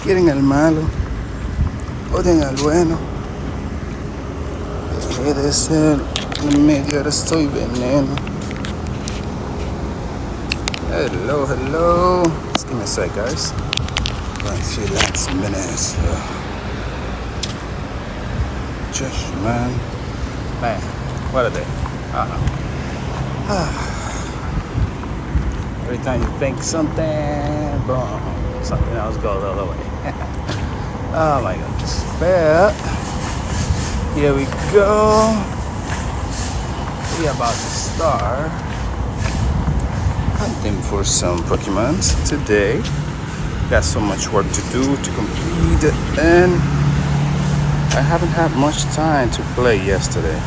Quieren al malo, odian al bueno. Puede ser en medio, ahora estoy veneno. Hello, hello. Just give me a sec, guys. A few last minutes. Just man, what a day. I don't know. Every time you think something, boom, something else goes the other way. Oh my goodness. But here we go. We're about to start hunting for some Pokemon today. Got so much work to do to complete, and I haven't had much time to play yesterday.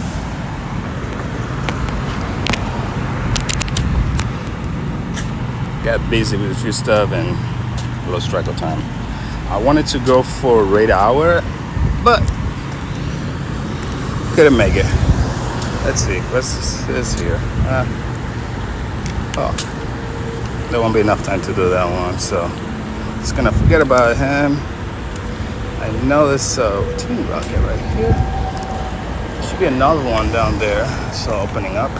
Got busy with a few stuff and lost track of time. I wanted to go for raid hour, but couldn't make it. Let's see, what's this here? Oh, there won't be enough time to do that one, so just gonna forget about him. I know there's a team rocket right here. Should be another one down there, so opening up.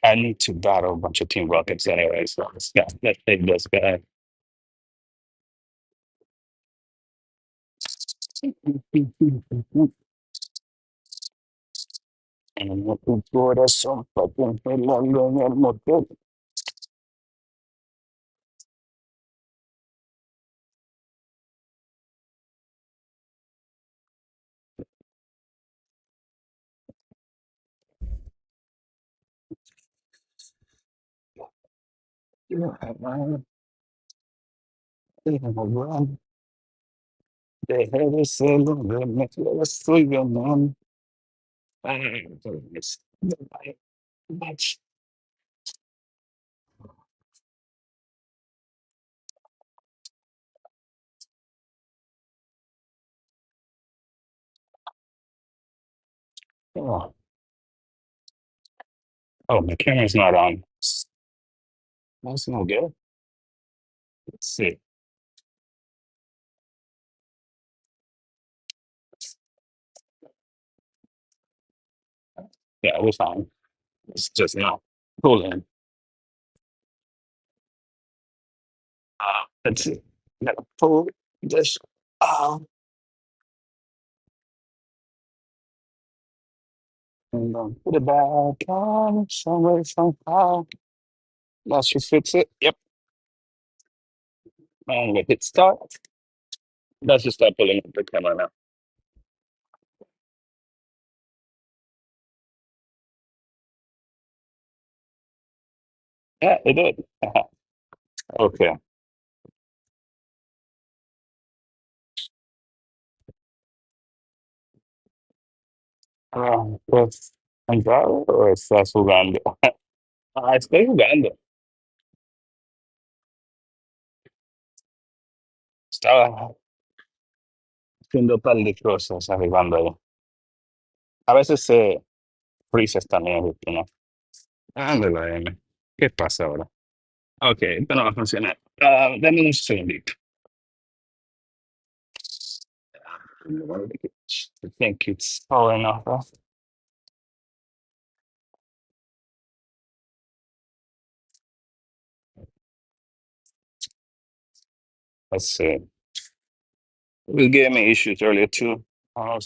I need to battle a bunch of team rockets anyway, so let's take this guy. And looking for the some fucking long and motor. The head is sailing, the metal is swinging on. Much. Oh, oh, my camera's not on. That's no good. Let's see. Yeah, we're fine. It's just not pulling. Let's see. Gotta pull this out and then put it back on somewhere somehow. That should fix it. Yep. And we hit start. That should start pulling up the camera now. Yeah, it did. Okay. Pues Andrade o estás jugando? Estoy jugando. Estaba haciendo un par de cosas arribando ahí. A veces se freezes también, ¿no? Ándale, M. ¿Qué pasa ahora? Ok, esto no va a funcionar. Dame un segundito. I think it's powering off. Let's see. It was giving me issues earlier too. No,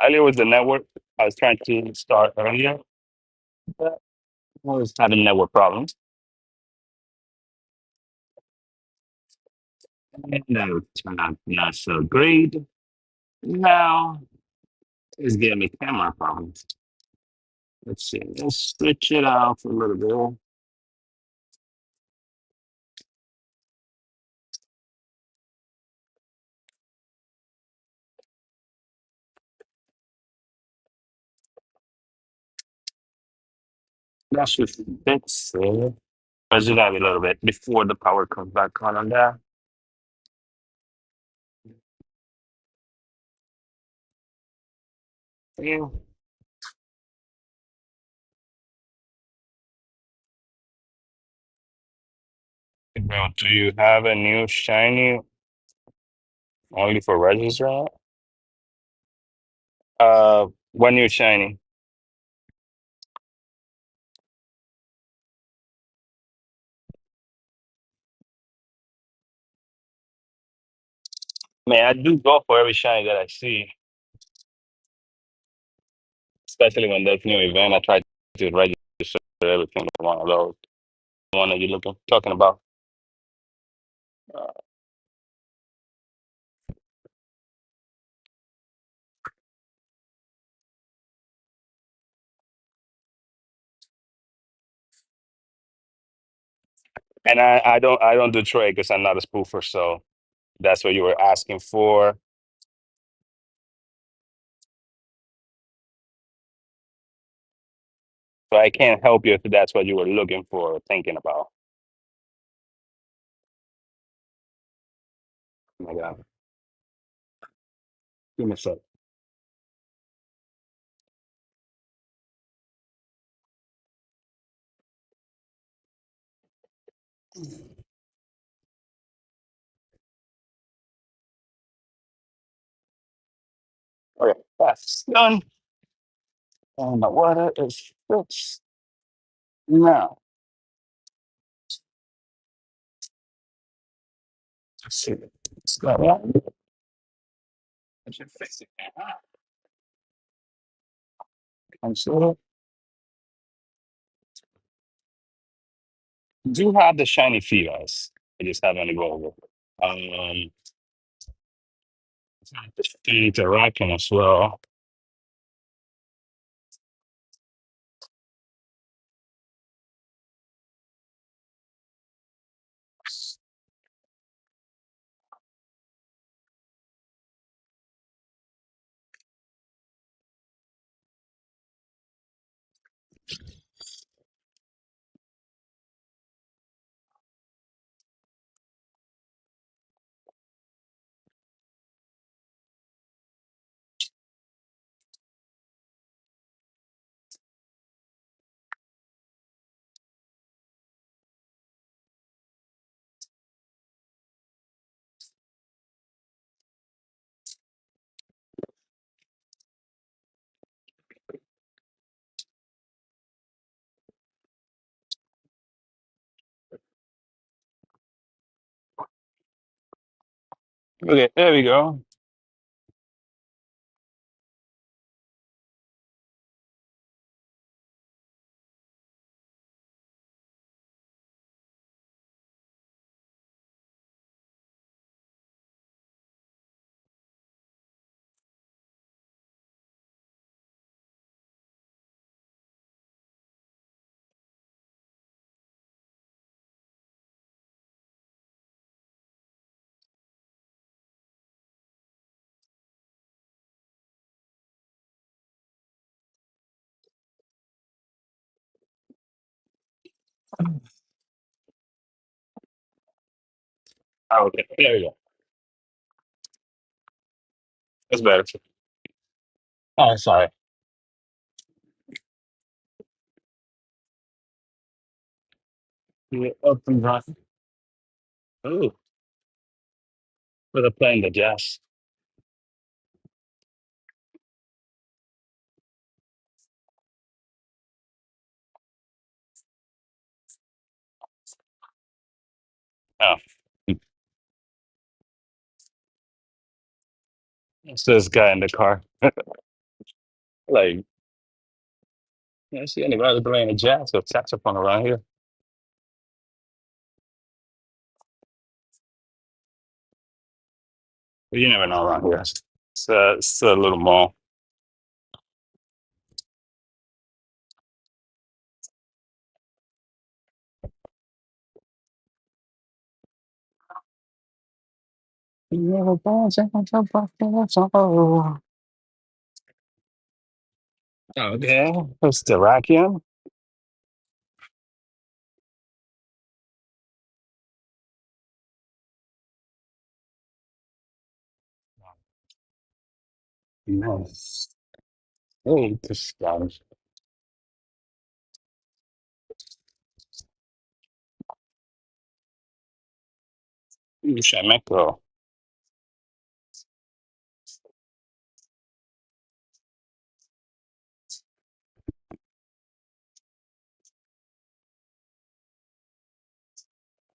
earlier was the network. I was trying to start earlier, but I was having network problems. And that turned out not so great. Now it's giving me camera problems. Let's see. Let's switch it out for a little bit. That should fix it. Let's it out a little bit before the power comes back on that. Yeah. Bro, do you have a new shiny only for register? One new shiny. Man, I do go for every shiny that I see, especially when there's new event. I try to register every single one of those. The one that you're talking about. Uh, and I don't do trade because I'm not a spoofer, so that's what you were asking for. So I can't help you if that's what you were looking for or thinking about. Oh my God. Give me a sec. Okay, that's done. And the water is fixed. Now, let's see. Let's go. I should fix it. I'm sure. Do have the shiny feelers. I just haven't evolved. Um, the Terrakion as well. Okay, there we go. Okay, there we go. That's better. Oh, sorry. Yeah, up and right. Oh, for the playing the jazz. Oh, it's this guy in the car. Like, you don't see anybody playing the jazz or saxophone around here. But you never know around here. It's a little mall. Okay, it's Terrakion. Nice. Oh, this guy. Chamecco.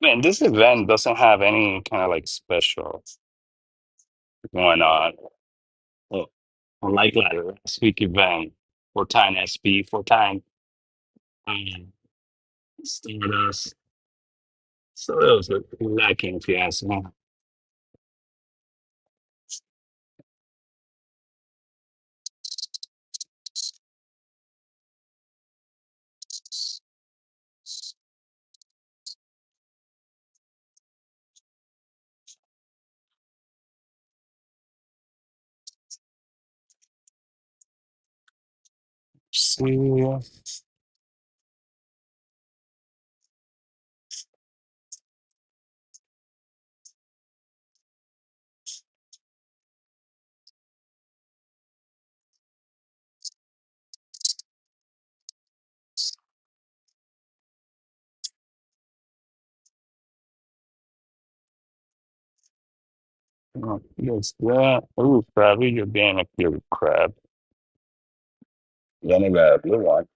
Man, this event doesn't have any kind of like special going on. Oh, unlike like last week event, 4 time SP, 4 time um, Stardust. So it was lacking, if you ask me. See, yes, that. Ooh, Krabby, you're being a cute crab. You only got a blue one.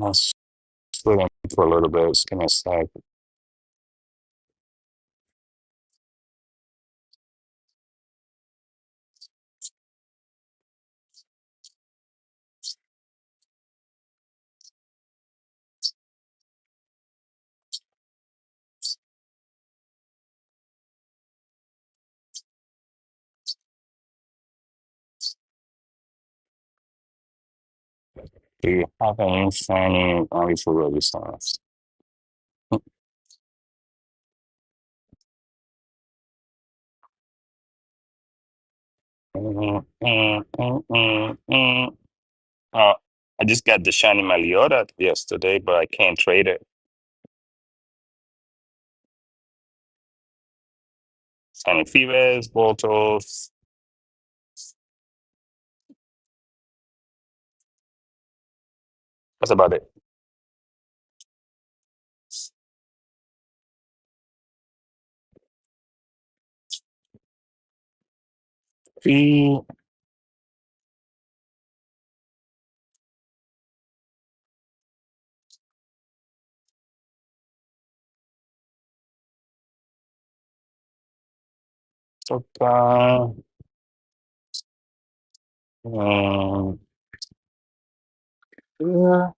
I'll split him for a little bit. It's gonna stack. Do you have any shiny only for really stars? Uh, I just got the shiny Maliota yesterday, but I can't trade it. Shiny Fevers, Boltos. That's about it. Fee, Toka, um, yeah,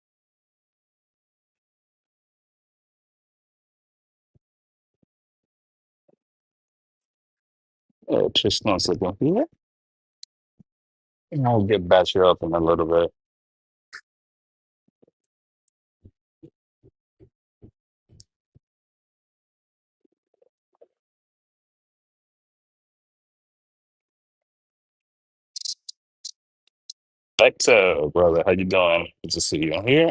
just one second here. And I'll get back you up in a little bit. Back to brother, how you doing? Good to see you here.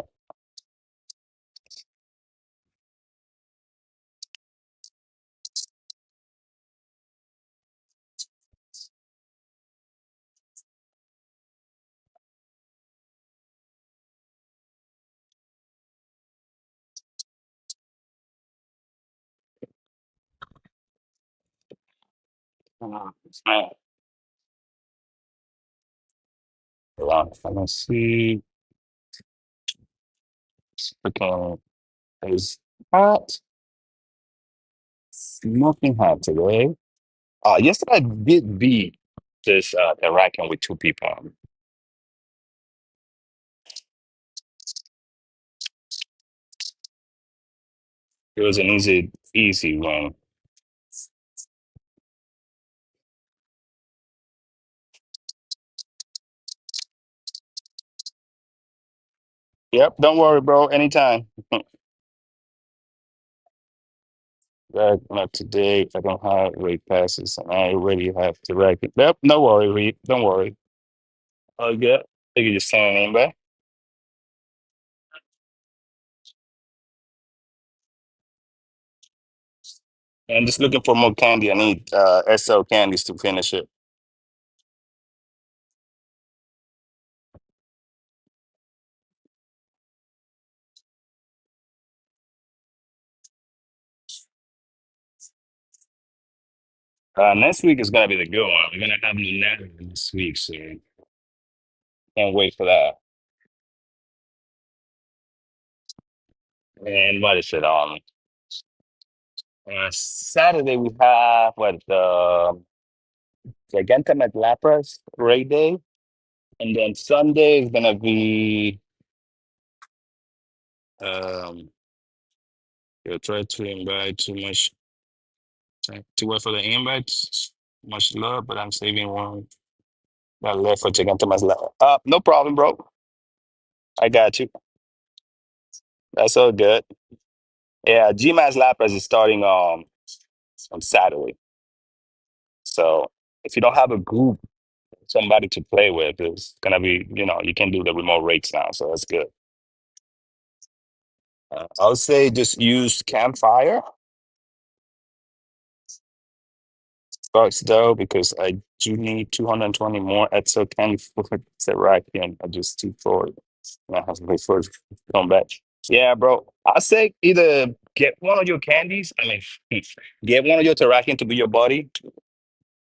Man, let me see. Freaking is hot. Smoking hot today. Yesterday I did beat this Terrakion with 2 people. It was an easy win. Yep, don't worry, bro. Anytime. Not today. I don't have rate passes, and I already have to record. Yep, no worry, Reed. Don't worry. All good. You can just send an name back. And just looking for more candy. I need SL candies to finish it. Next week is gonna be the good one. We're gonna have Lunetta this week, so can't wait for that. And what is it on? Saturday we have what the Gigantamax Lapras Ray Day, and then Sunday is gonna be um. You try to invite too much to wait for the invites. Much love, but I'm saving one. Got left for Gigantamax Lapras. No problem, bro. I got you. That's all good. Yeah, GMAS Lapras is starting on Saturday. So if you don't have a group, somebody to play with, it's gonna be, you can do the remote rates now, so that's good. I would say just use Campfire first though, because I do need 220 more Etzo candy for Terrakion. I just too forward. I have to wait for it to come back. Yeah, bro. I say either get one of your candies. I mean, get one of your Terrakion to be your buddy,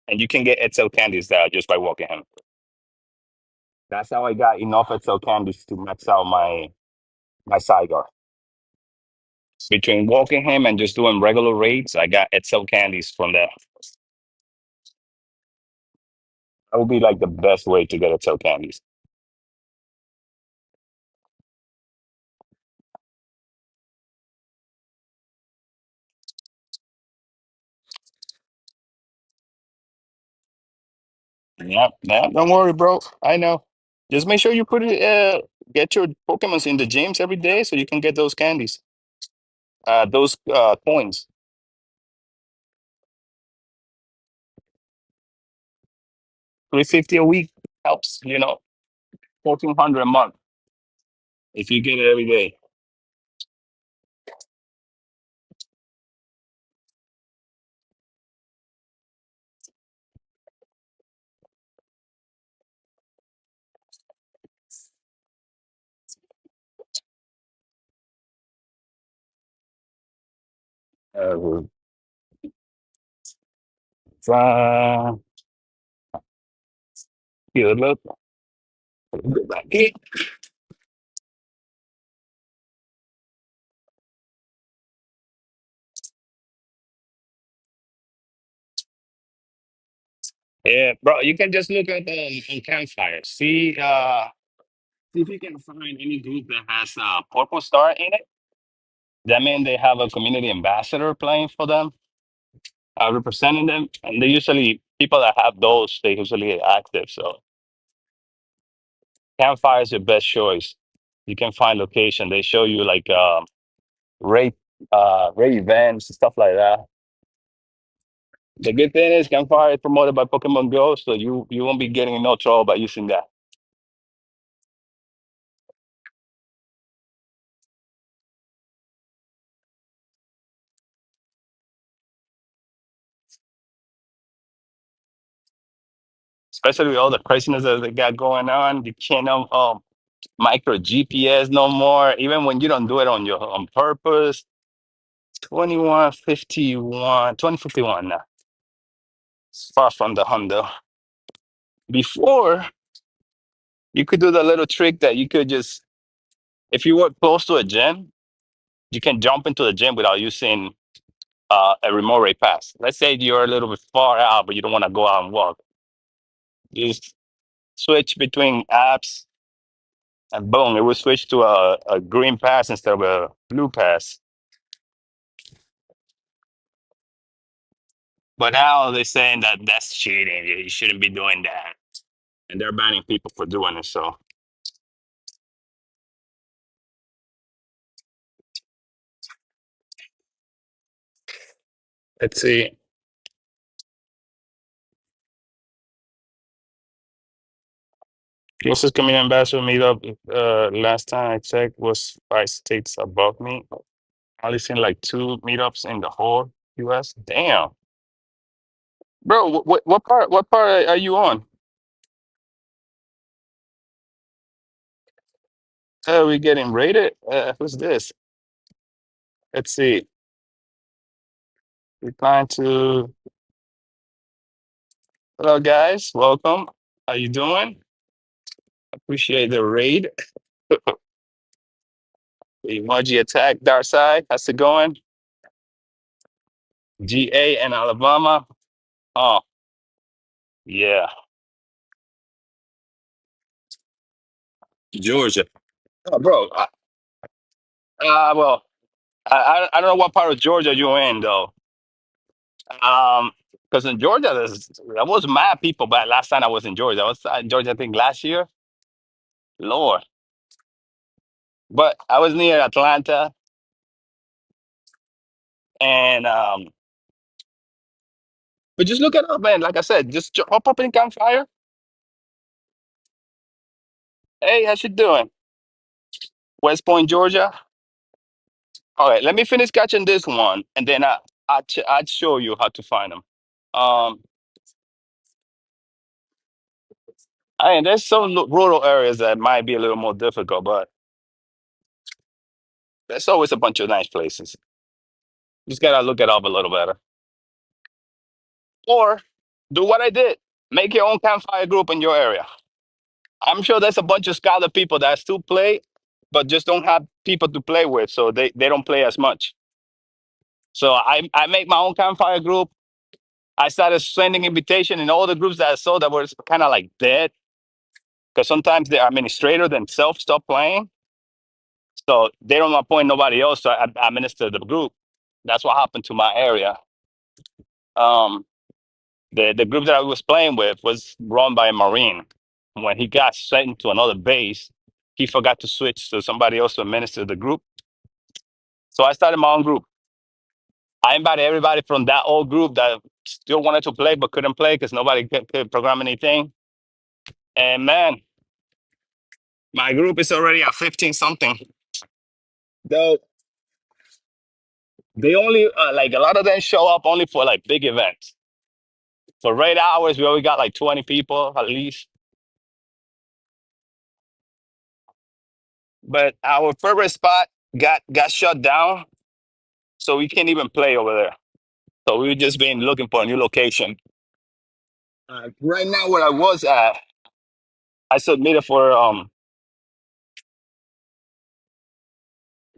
and you can get Etzo candies there just by walking him. That's how I got enough Etzo candies to max out my Saigar. Between walking him and just doing regular raids, I got Etzo candies from there. That would be like the best way to get Etzo candies. Yep, yeah, don't worry, bro. I know. Just make sure you get your Pokemons in the gyms every day so you can get those candies, those coins. 350 a week helps, 1400 a month if you get it every day. Uh, uh, Good luck. Go back in. Yeah, bro, you can just look at on Campfire. See if you can find any group that has a purple star in it. That means they have a community ambassador playing for them, representing them. And they usually, people that have those, they usually are active. So Campfire is your best choice. You can find location. They show you like rate rate events, stuff like that. The good thing is Campfire is promoted by Pokemon Go, so you won't be getting in no trouble by using that. Especially with all the craziness that they got going on. You can't micro GPS no more. Even when you don't do it on purpose. 2151, 2051 now. It's far from the Hundo. Before, you could do the little trick that you could just, if you were close to a gym, you can jump into the gym without using a remote rate pass. Let's say you're a little bit far out, but you don't want to go out and walk. You just switch between apps, and boom, it will switch to a green pass instead of a blue pass. But now they're saying that that's cheating. You shouldn't be doing that, and they're banning people for doing it. So let's see. Closest community ambassador meetup last time I checked was 5 states above me. I only seen like 2 meetups in the whole US. Damn, bro, what part are you on? We getting rated? Who's this? Let's see. Replying to hello guys, welcome. How you doing? Appreciate the raid. The emoji attack, Dark Side. How's it going? GA and Alabama. Oh, yeah. Georgia. Oh, bro. Well, I don't know what part of Georgia you're in though. Because in Georgia, there was mad people. But last time I was in Georgia, I was in Georgia, I think last year. Lord, but I was near Atlanta, and but just look it up, man. Like I said, just hop up in campfire. Hey, how you doing? West Point, Georgia. All right, let me finish catching this one, and then I'd show you how to find them. Um, I mean, there's some rural areas that might be a little more difficult, but there's always a bunch of nice places. Just gotta look it up a little better, or do what I did: make your own campfire group in your area. I'm sure there's a bunch of scholar people that still play, but just don't have people to play with, so they don't play as much. So I make my own campfire group. I started sending invitation in all the groups that I saw that were kind of like dead, because sometimes the administrator themselves stop playing, so they don't appoint nobody else to administer the group. That's what happened to my area. Um, the group that I was playing with was run by a Marine. When he got sent to another base, he forgot to switch to somebody else to administer the group. So I started my own group. I invited everybody from that old group that still wanted to play but couldn't play because nobody could program anything. And man, my group is already at 15 something. Though they only like a lot of them show up only for like big events. For raid hours, we only got like 20 people at least. But our favorite spot got shut down, so we can't even play over there. So we've just been looking for a new location. Right now, where I was at, I submitted for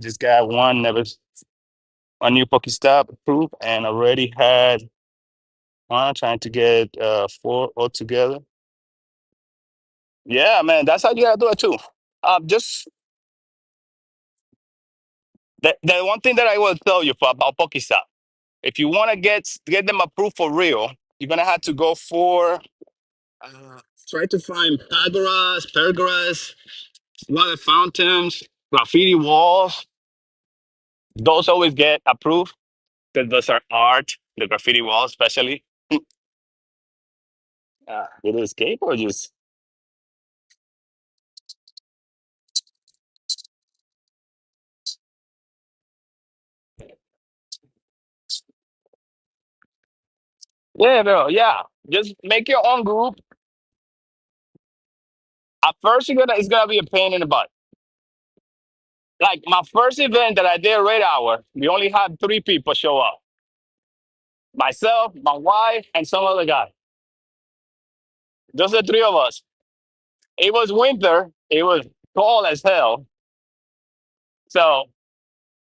just got one never a new Pokestop approved, and already had one trying to get 4 altogether. Yeah, man, that's how you gotta do it too. Just the one thing that I will tell you about Pokestop, if you want to get them approved for real, you're gonna have to go for uh, try to find pergolas, water fountains, graffiti walls. Those always get approved because those are art. The graffiti walls, especially. It is escape or just yeah, no, yeah. Just make your own group. At first, it's gonna be a pain in the butt. Like my first event that I did Red Hour, we only had 3 people show up: myself, my wife, and some other guy. Just the 3 of us. It was winter. It was cold as hell. So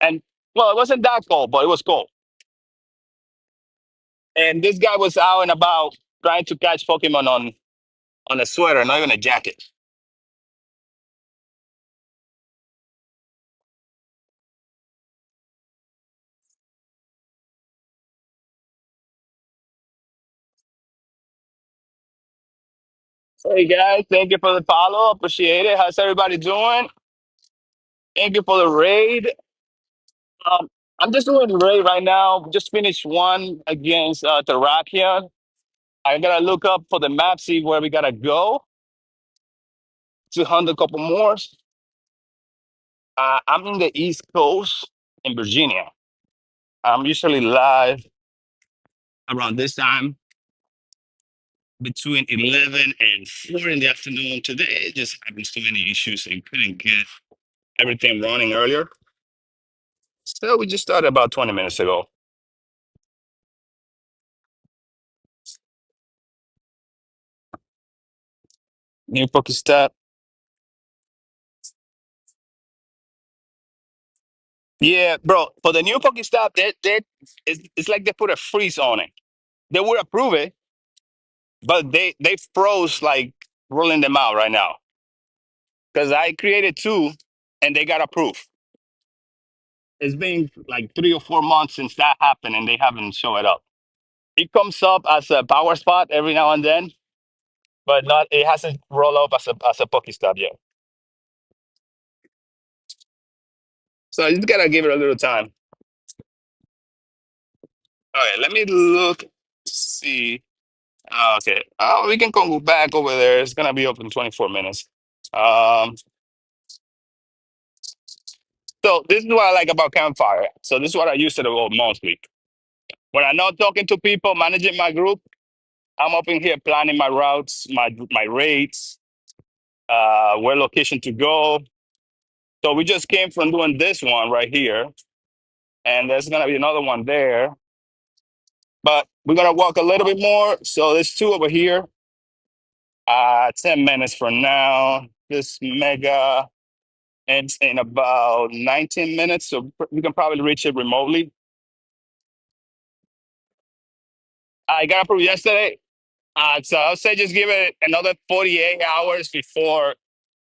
and well, it wasn't that cold, but it was cold. And this guy was out and about trying to catch Pokemon on a sweater, not even a jacket. Hey guys, thank you for the follow. Appreciate it. How's everybody doing? Thank you for the raid. Um, I'm just doing the raid right now. Just finished one against Terrakion. I gotta look up for the map, see where we gotta go to hunt a couple more. I'm in the East Coast in Virginia. I'm usually live around this time between 11 and 4 in the afternoon. Today, it just having so many issues and couldn't get everything running earlier. So we just started about 20 minutes ago. New Pokestop. Yeah, bro. For the new Pokestop, it's like they put a freeze on it. They would approve it, but they froze like rolling them out right now. Because I created two, and they got approved. It's been like 3 or 4 months since that happened, and they haven't shown it up. It comes up as a power spot every now and then, but not. It hasn't rolled up as a Pokestop yet. So you just gotta give it a little time. All right, let me look. See. Okay. Oh, we can go back over there. It's gonna be open 24 minutes. Um, so this is what I like about Campfire. So this is what I use it about mostly. When I'm not talking to people, managing my group, I'm up in here planning my routes, my rates, where location to go. So we just came from doing this one right here, and there's gonna be another one there. But we're gonna walk a little bit more. So there's two over here. 10 minutes from now. This mega. And in about 19 minutes, so we can probably reach it remotely. I got approved yesterday, so I'll say just give it another 48 hours before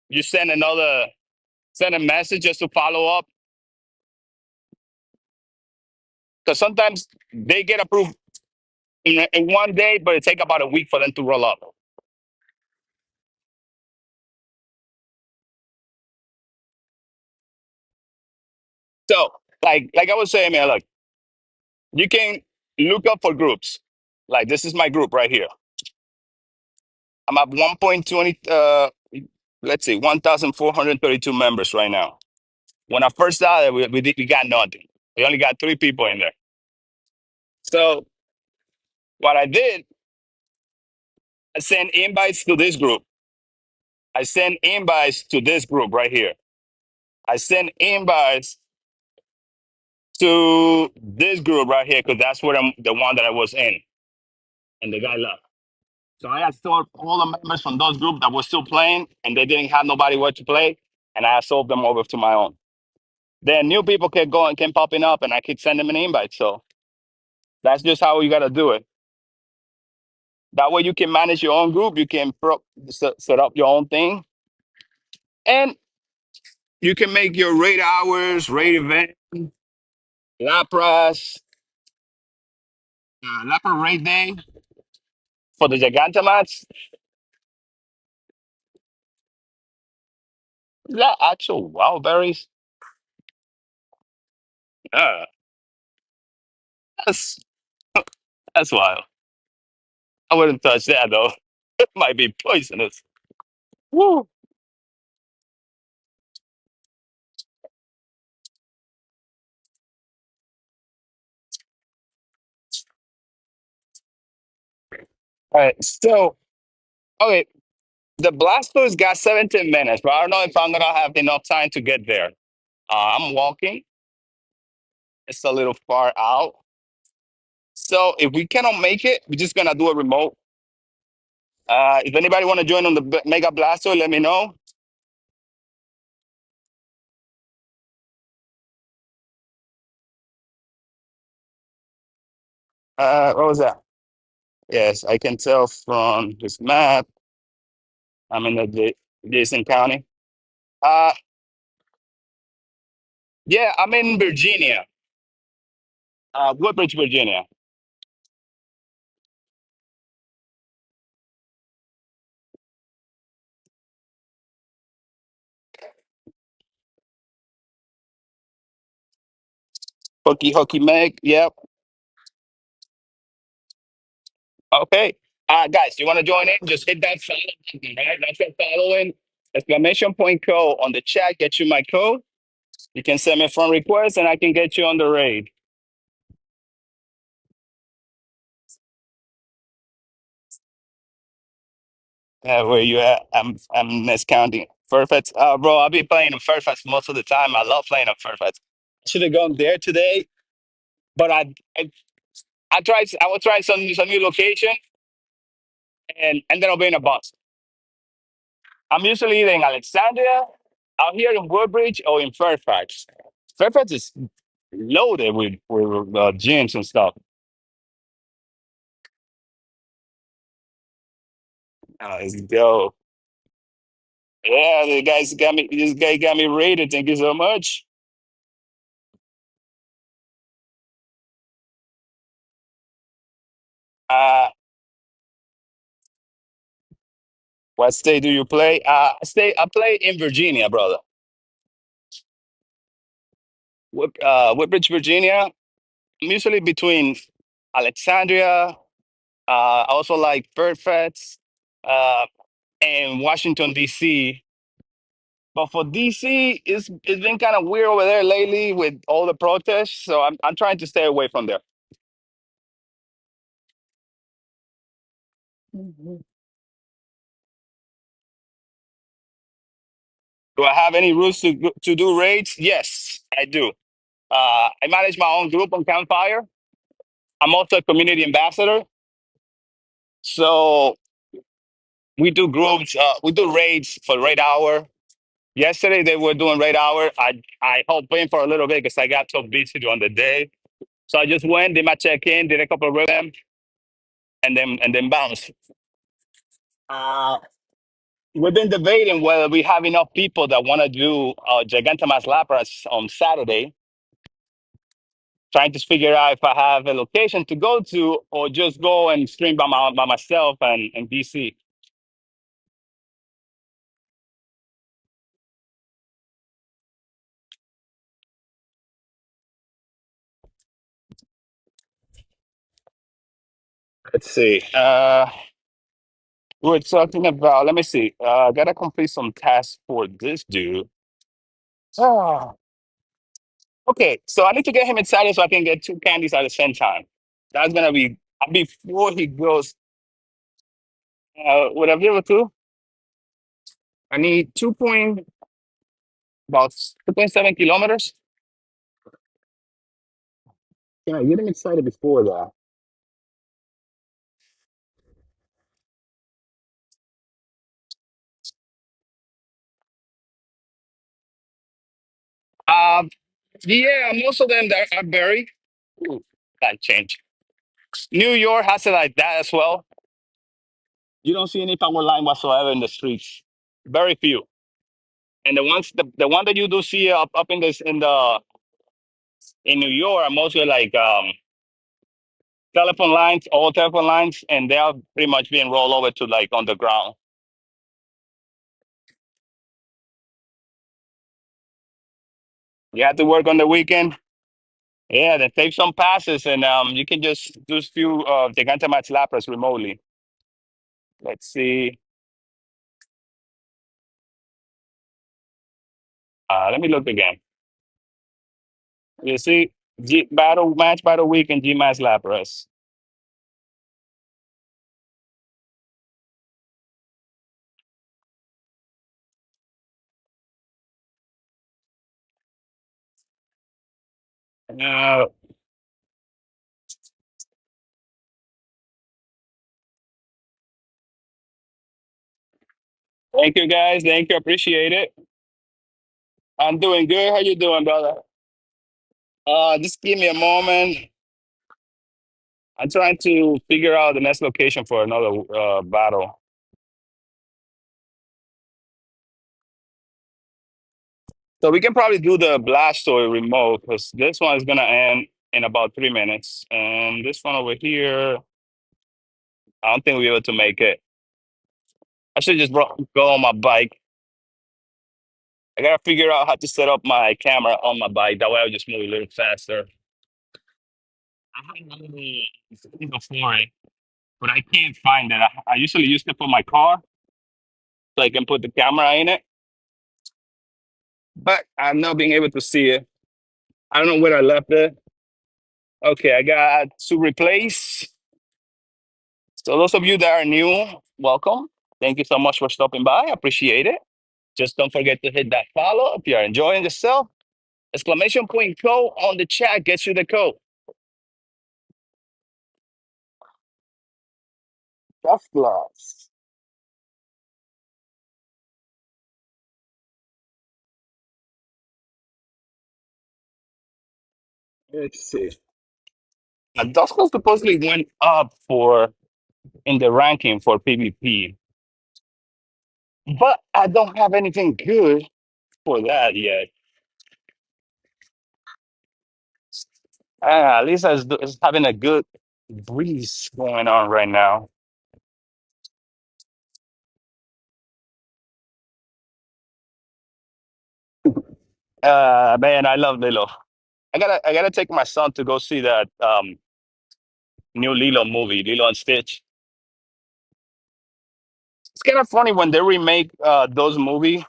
you send a message just to follow up. Because sometimes they get approved in 1 day, but it take about a week for them to roll up. So, like I was saying, man, look, you can look up for groups. Like this is my group right here. I'm at 1.20. Let's see, 1,432 members right now. When I first started, we got nothing. We only got 3 people in there. So what I did, I sent invites to this group. I sent invites to this group right here. I sent invites to this group right here because that's where the one that I was in, and the guy left. So I had told all the members from those groups that were still playing, and they didn't have nobody where to play, and I sold them over to my own. Then new people kept going, kept popping up, and I could send them an invite. So that's just how you got to do it. That way you can manage your own group. You can set up your own thing. And you can make your raid hours, raid event, Lapras, Lapra raid day for the Gigantamax. Is that actual wild berries? Uh, that's, that's wild. I wouldn't touch that though. It might be poisonous. Woo. All right. So, okay. The Blastoise got 17 minutes, but I don't know if I'm going to have enough time to get there. I'm walking. It's a little far out. So if we cannot make it, we're just gonna do a remote. If anybody want to join on the Mega Blastoise, let me know. What was that? Yes, I can tell from this map. I'm in the Jason County. Uh, yeah, I'm in Virginia, Woodbridge, Virginia. Hooky Hooky Meg. Yep. Okay. Guys, you want to join in? Just hit that follow button, right? That's your following. Exclamation point code on the chat. Get you my code. You can send me a friend request and I can get you on the raid. Where you at? I'm miscounting. Fairfax. Bro, I'll be playing in Fairfax most of the time. I love playing in Fairfax. Should have gone there today, but I tried. I was trying some new location and ended up being a bust. I'm usually either in Alexandria, out here in Woodbridge, or in Fairfax. Fairfax is loaded with gyms and stuff. It's dope. Yeah, the guys got me. This guy got me rated. Thank you so much. Uh, what state do you play? I play in Virginia, brother. Woodbridge, Virginia. I'm usually between Alexandria. I also like Fairfax, uh, and Washington D.C. But for DC, it's been kind of weird over there lately with all the protests. So I'm trying to stay away from there. Mhm. Do I have any rules to do raids? Yes, I do. I manage my own group on Campfire. I'm also a community ambassador. So we do groups. We do raids for raid hour. Yesterday they were doing raid hour. I helped in for a little bit because I got so busy during the day. So I just went, did my check in, did a couple of rhythm, and then bounced. Uh, we've been debating whether we have enough people that want to do Gigantamax Lapras on Saturday, trying to figure out if I have a location to go to or just go and stream by myself and DC. Let's see. We're talking about, let me see. I got to complete some tasks for this dude. Ah, okay, so I need to get him excited so I can get two candies at the same time. That's going to be before he goes. Would I be able to? I need about 2.7 kilometers. Yeah, get him excited before that. Um, yeah, most of them that are buried. Ooh, that change. New York has it like that as well. You don't see any power line whatsoever in the streets. Very few. And the one that you do see up in this in New York are mostly like telephone lines, old telephone lines, and they are pretty much being rolled over to like on the ground. You have to work on the weekend. Yeah, then take some passes and you can just do a few Gigantamax Lapras remotely. Let's see. Let me look again. You see, match battle week and GMAX Lapras. Uh, Thank you guys. Thank you. Appreciate it. I'm doing good. How you doing, brother? Just give me a moment. I'm trying to figure out the next location for another battle. So we can probably do the Blastoise remote because this one is gonna end in about 3 minutes, and this one over here, I don't think we'll be able to make it. I should just go on my bike. I gotta figure out how to set up my camera on my bike. That way I'll just move a little faster. I had a little for it, but I can't find it. I usually use it for my car, so I can put the camera in it, but I'm not being able to see it. I don't know where I left it. Okay, I got to replace. So those of you that are new, welcome. Thank you so much for stopping by. I appreciate it. Just don't forget to hit that follow if you're enjoying yourself. Exclamation point code on the chat gets you the code. Tough gloves. Let's see. Duskle supposedly went up for in the ranking for PvP, but I don't have anything good for that yet. At least it's having a good breeze going on right now. Man, I love Lilo. I gotta take my son to go see that new Lilo movie, Lilo and Stitch. It's kind of funny when they remake those movies,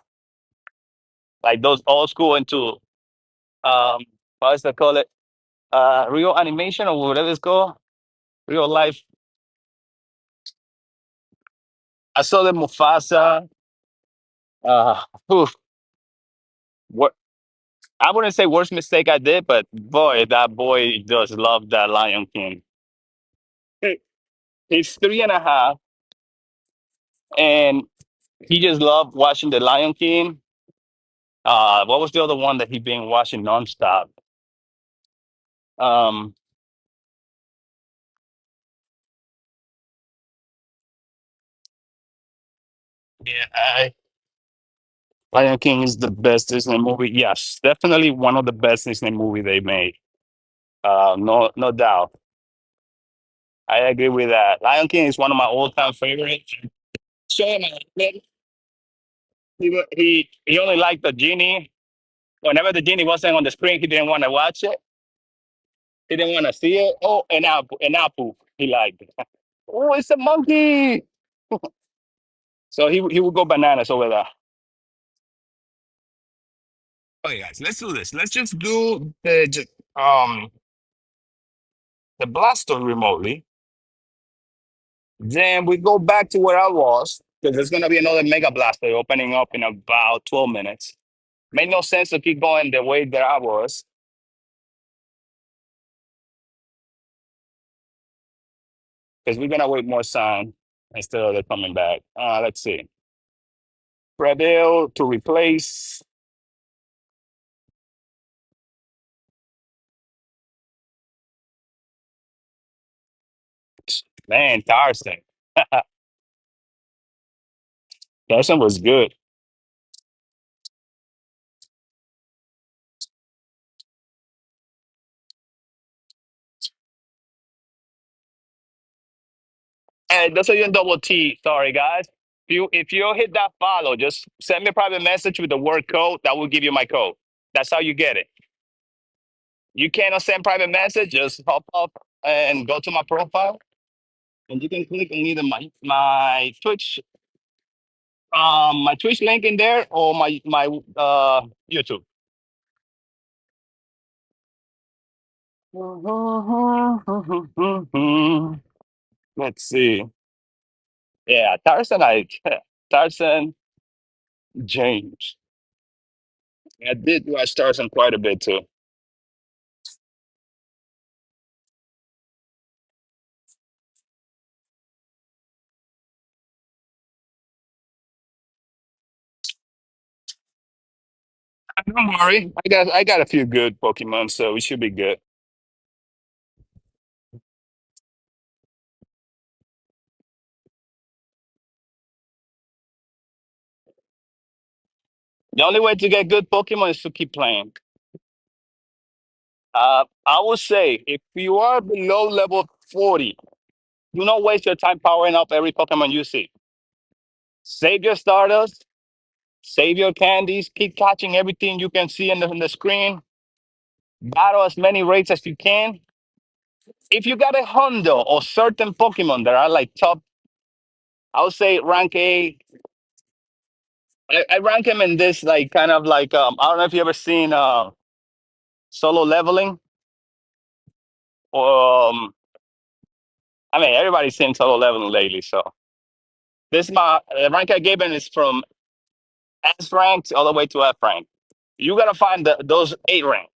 like those old school into um what is they call it? Real animation or whatever it's called. Real life. I saw the Mufasa. Oof, what I wouldn't say worst mistake I did, but boy, that boy does love that Lion King. He's 3.5, and he just loved watching the Lion King. What was the other one that he been watching nonstop? Um, yeah, Lion King is the best Disney movie. Yes, definitely one of the best Disney movie they made. No doubt. I agree with that. Lion King is one of my all-time favorites. Show him a little. He only liked the genie. Whenever the genie wasn't on the screen, he didn't want to watch it. He didn't want to see it. Oh, an apple. He liked it. Oh, it's a monkey. So he would go bananas over there. Okay, guys, let's do this. Let's just do the Blastoise remotely. Then we go back to where I was because there's gonna be another Mega Blastoise opening up in about 12 minutes. Made no sense to keep going the way that I was because we're gonna wait more time instead of they coming back. Let's see. Prevail to replace. Man, Tarzan. Tarzan was good. And that's a double T. Sorry, guys. If you hit that follow, just send me a private message with the word code. That will give you my code. That's how you get it. You cannot send private message. Just hop up and go to my profile, and you can click on either my Twitch link in there or my YouTube. Let's see. Yeah, Tarzan. Tarzan James. I did watch Tarzan quite a bit too. Don't worry, I got a few good Pokemon, so we should be good. The only way to get good Pokemon is to keep playing. I would say if you are below level 40, do not waste your time powering up every Pokemon you see. Save your Stardust, save your candies, keep catching everything you can see in the screen. Battle as many raids as you can. If you got a Hundo or certain Pokemon that are like top, I would say rank A. I rank them in this like kind of like I don't know if you ever seen solo leveling or I mean everybody's seen solo leveling lately. So this my the rank I gave them is from S rank all the way to F rank. You gotta find those A rank.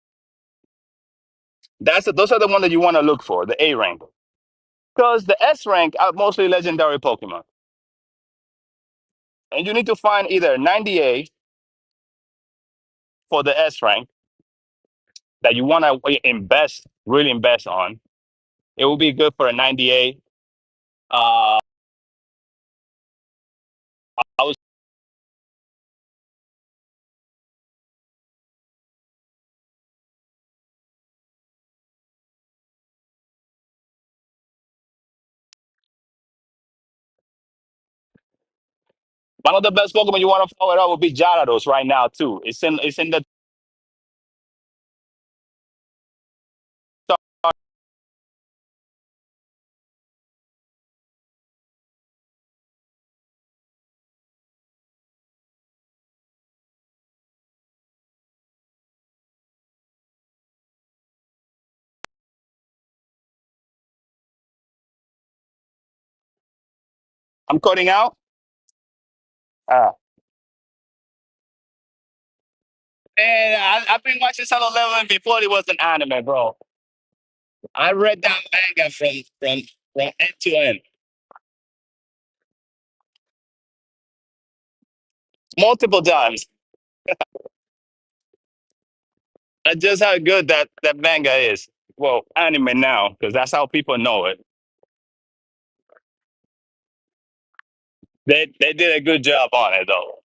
Those are the one that you want to look for, the A rank, because the S rank are mostly legendary Pokemon, and you need to find either 90A for the S rank that you want to invest, really invest on. It will be good for a 90A. I was one of the best Pokemon you want to follow it up would be Gyarados right now too. It's in the top. I'm cutting out. Uh, and I've been watching Solo Leveling before it was an anime, bro. I read that manga from end to end multiple times. That's just how good that manga is. Well, anime now, because that's how people know it. They did a good job on it though.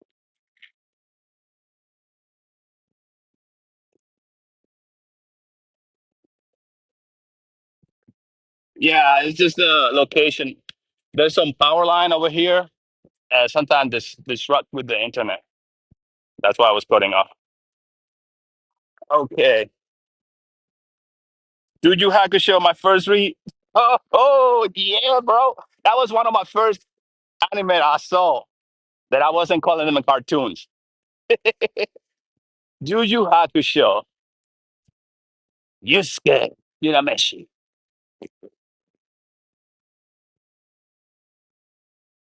Yeah, it's just the location. There's some power line over here. Sometimes disrupt with the internet. That's why I was cutting off. Okay. Did you Hakusho my first read? Oh yeah, bro. That was one of my first anime I saw that I wasn't calling them in cartoons. Juju Hakusho, Yusuke Urameshi.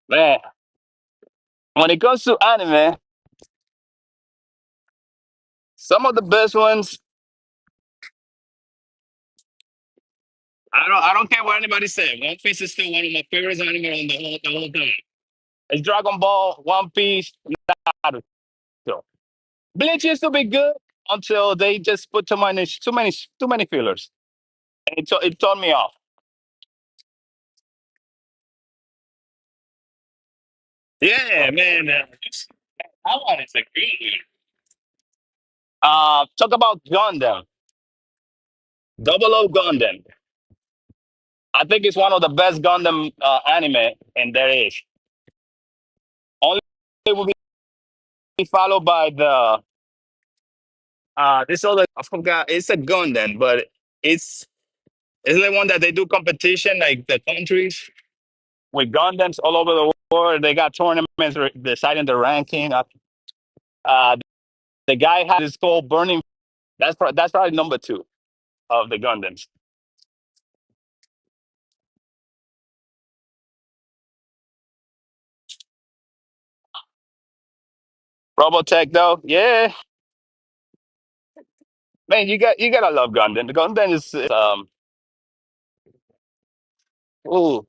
Man, when it comes to anime, some of the best ones, I don't care what anybody says. One Piece is still one of my favorite anime on the whole time. It's Dragon Ball, One Piece, Naruto. Bleach used to be good until they just put too many fillers. And it turned me off. Yeah, man. I wanted to agree. Talk about Gundam. Double O Gundam. I think it's one of the best Gundam anime, and there is. Only it will be followed by the this other. I forgot. It's a Gundam, but it's isn't it one that they do competition like the countries with Gundams all over the world. They got tournaments deciding the ranking. Uh, the guy had his goal burning. That's probably number two of the Gundams. Robotech though, yeah, man, you gotta love Gundam. The Gundam is ooh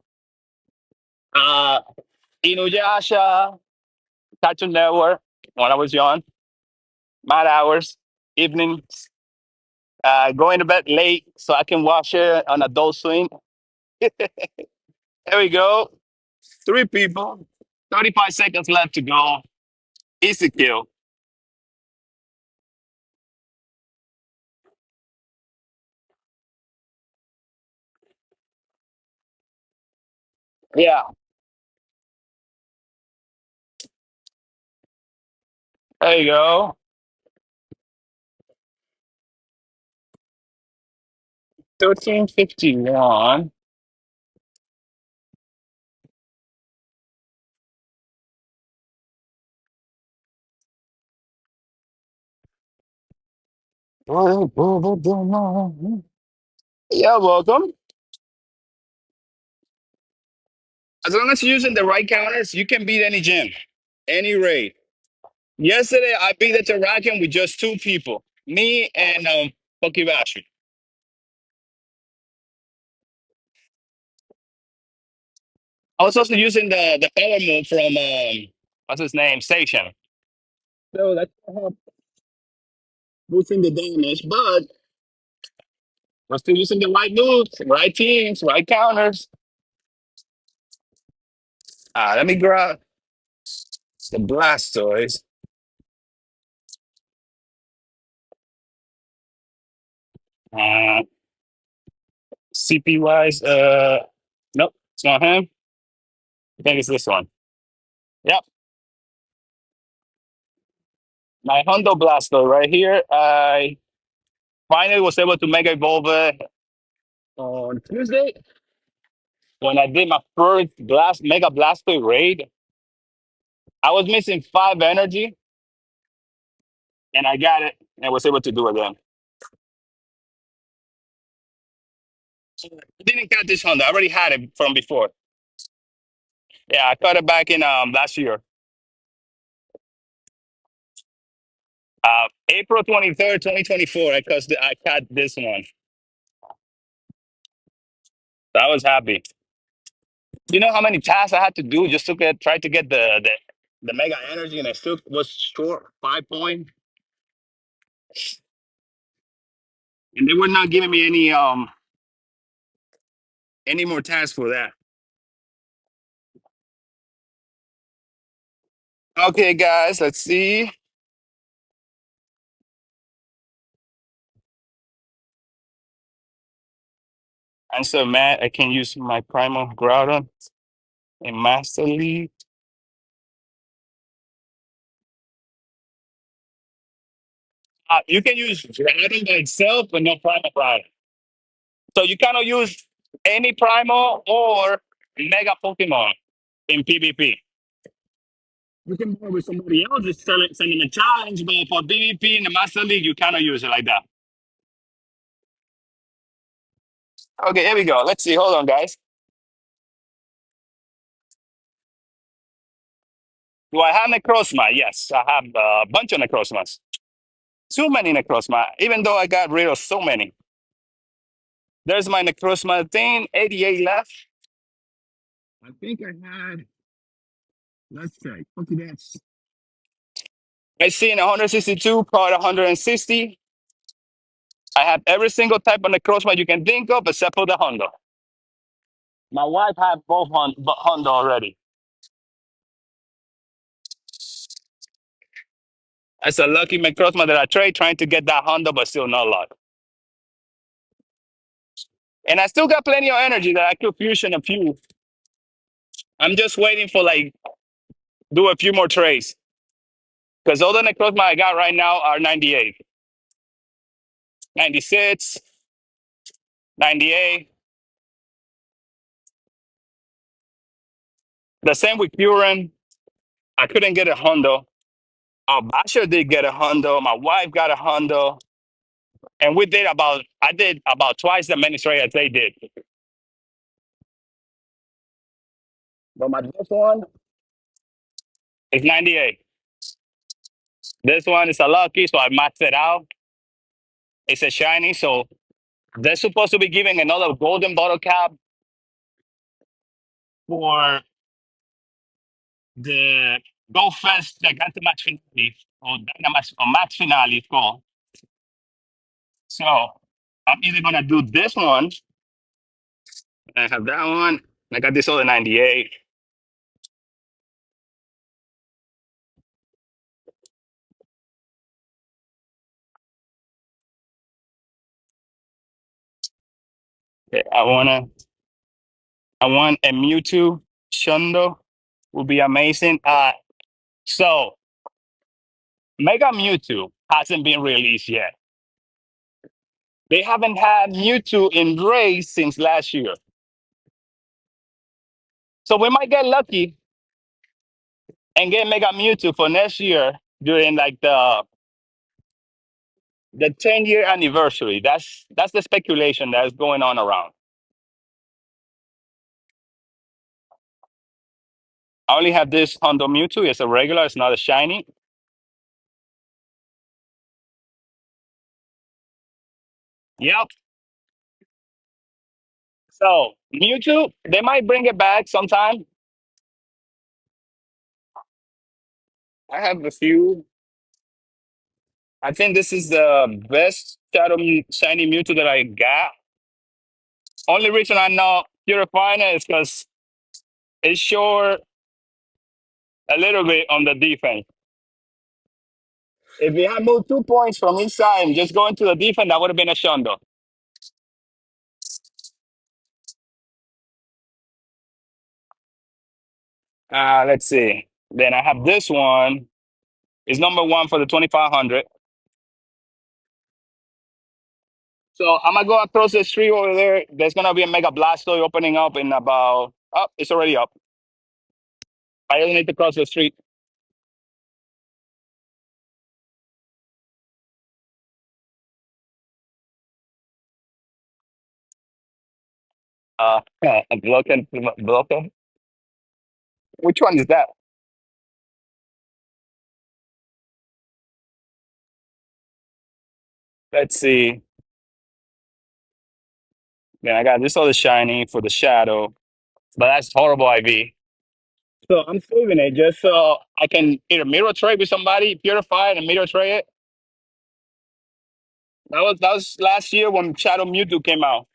uh Inuyasha, Cartoon Network when I was young, mad hours, evenings, going to bed late so I can watch it on Adult Swing. There we go. Three people, 35 seconds left to go. Easy kill. Yeah, there you go. 1351. Yeah, welcome. As long as you're using the right counters, you can beat any gym, any raid. Yesterday, I beat the Terrakion with just two people, me and Pokebashi. I was also using the power move from what's his name, Station. So that's boosting the damage, but we're still using the right moves, right teams, right counters. Let me grab the Blastoise. Uh, CP wise, nope, it's not him. I think it's this one. Yep, my Hundo Blastoise right here. I finally was able to Mega Evolve it on Tuesday when I did my first Mega Blastoise raid. I was missing 5 energy, and I got it and was able to do it again. I didn't cut this Hundo. I already had it from before. Yeah, I cut it back in last year. April 23rd, 2024, I cut this one. So I was happy. You know how many tasks I had to do just to try to get the mega energy, and I still was short 5 point, and they were not giving me any more tasks for that. Okay, guys, let's see. I'm so mad I can use my primal Groudon in Master League. You can use Groudon by itself, but no primal Groudon. So you cannot use any primal or mega Pokemon in PvP. You can play with somebody else, just send them a challenge, but for PvP in the Master League, you cannot use it like that. Okay, here we go. Let's see. Hold on, guys. Do I have Necrozma? Yes, I have a bunch of Necrozmas. Too many Necrozma, even though I got rid of so many. There's my Necrozma thing, 88 left. I think I had, let's check. Okay, that's. I see in 162, card 160. I have every single type of Necrozma you can think of except for the Hundo. My wife had both Hundo already. That's a lucky Necrozma that I trade trying to get that Hundo, but still not luck. And I still got plenty of energy that I could fusion a few. I'm just waiting for like do a few more trades. Because all the Necrozma I got right now are 98, 96, 98. The same with Purin. I couldn't get a Hundo. Basher did get a Hundo. My wife got a Hundo. And I did about twice the many trades as they did. But my best one is 98. This one is a lucky, so I maxed it out. It's a shiny, so they're supposed to be giving another golden bottle cap for the Go Fest, the Ganta Match Finale, or Dynamax or Match Finale, it's called. So I'm either gonna do this one, I have that one, I got this other 98. Okay, I want a Mewtwo Shundo, would be amazing. So Mega Mewtwo hasn't been released yet. They haven't had Mewtwo in race since last year. So we might get lucky and get Mega Mewtwo for next year during like the 10-year anniversary. That's the speculation that's going on around. I only have this Hundo Mewtwo. It's a regular. It's not a shiny. Yep. So Mewtwo, they might bring it back sometime. I have a few. I think this is the best shiny Mewtwo that I got. Only reason I know purifying it is because it's short a little bit on the defense. If we had moved 2 points from inside and just going to the defense, that would have been a shundo. Let's see. Then I have this one. It's number one for the 2500. So I'm gonna go across the street over there. There's gonna be a Mega Blastoise opening up in about. Oh, it's already up. I only need to cross the street. Blocking, blocking. Which one is that? Let's see. Then I got this other shiny for the shadow, but that's horrible IV. So I'm saving it just so I can either mirror trade with somebody, purify it, and mirror trade it. That was last year when Shadow Mewtwo came out.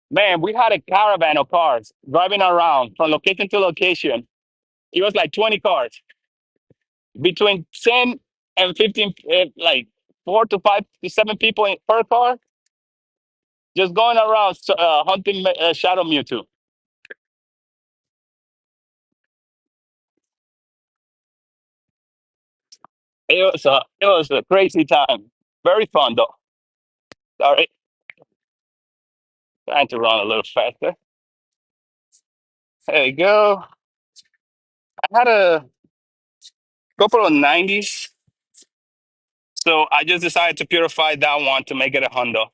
Man, we had a caravan of cars driving around from location to location. It was like 20 cars, between 10 and 15, like 4 to 5 to 7 people per car, just going around hunting Shadow Mewtwo. It was a crazy time. Very fun though. Sorry, trying to run a little faster. There you go. I had a couple of 90s, so I just decided to purify that one to make it a Hundo.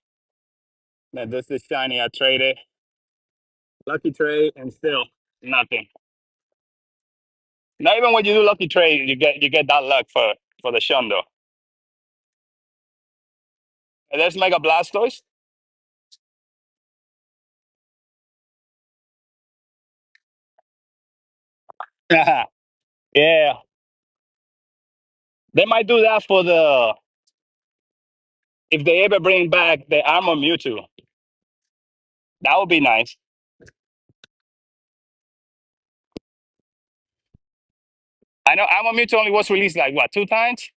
Now this is shiny. I traded, lucky trade, and still nothing. Not even when you do lucky trade, you get that luck for the Shundo. And there's Mega Blastoise. Yeah, they might do that for the if they ever bring back the Armor Mewtwo. That would be nice. I know Armor Mewtwo only was released like what, 2 times?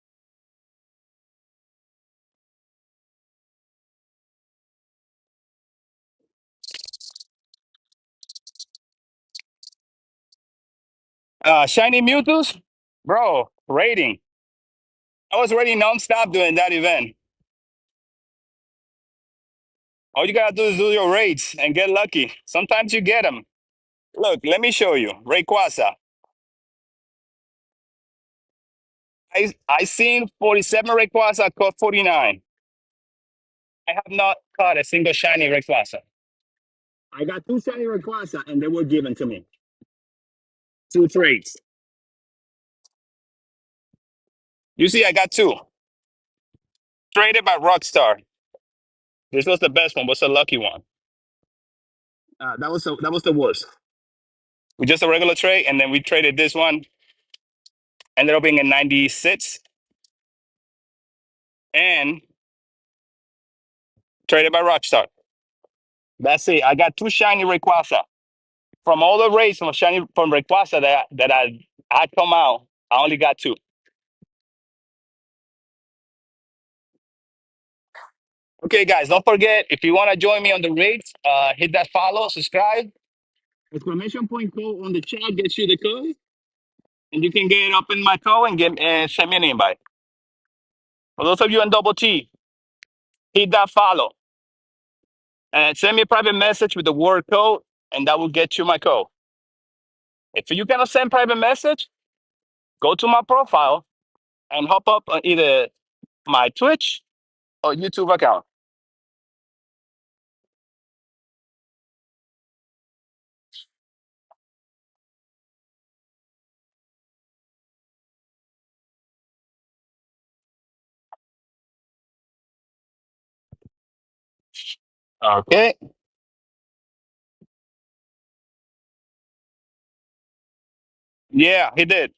Shiny Mewtwo's, bro, rating. I was rating nonstop during that event. All you gotta do is do your raids and get lucky. Sometimes you get them. Look, let me show you. Rayquaza. I seen 47 Rayquaza, caught 49. I have not caught a single shiny Rayquaza. I got two shiny Rayquaza and they were given to me. Two trades. You see, I got two. Traded by Rockstar. This was the best one. Was a lucky one. That was the worst. We just a regular trade, and then we traded this one. Ended up being a 96, and traded by Rockstar. That's it. I got two shiny Rayquaza. From all the raids from Rayquaza that I had come out, I only got two. Okay, guys, don't forget if you want to join me on the raids, hit that follow, subscribe. Exclamation point code on the chat gets you the code, and you can get up in my code and send me an invite. For those of you in Double T, hit that follow and send me a private message with the word code, and that will get you my code. If you cannot send private message, go to my profile and hop up on either my Twitch or YouTube account. Okay. Yeah, he did.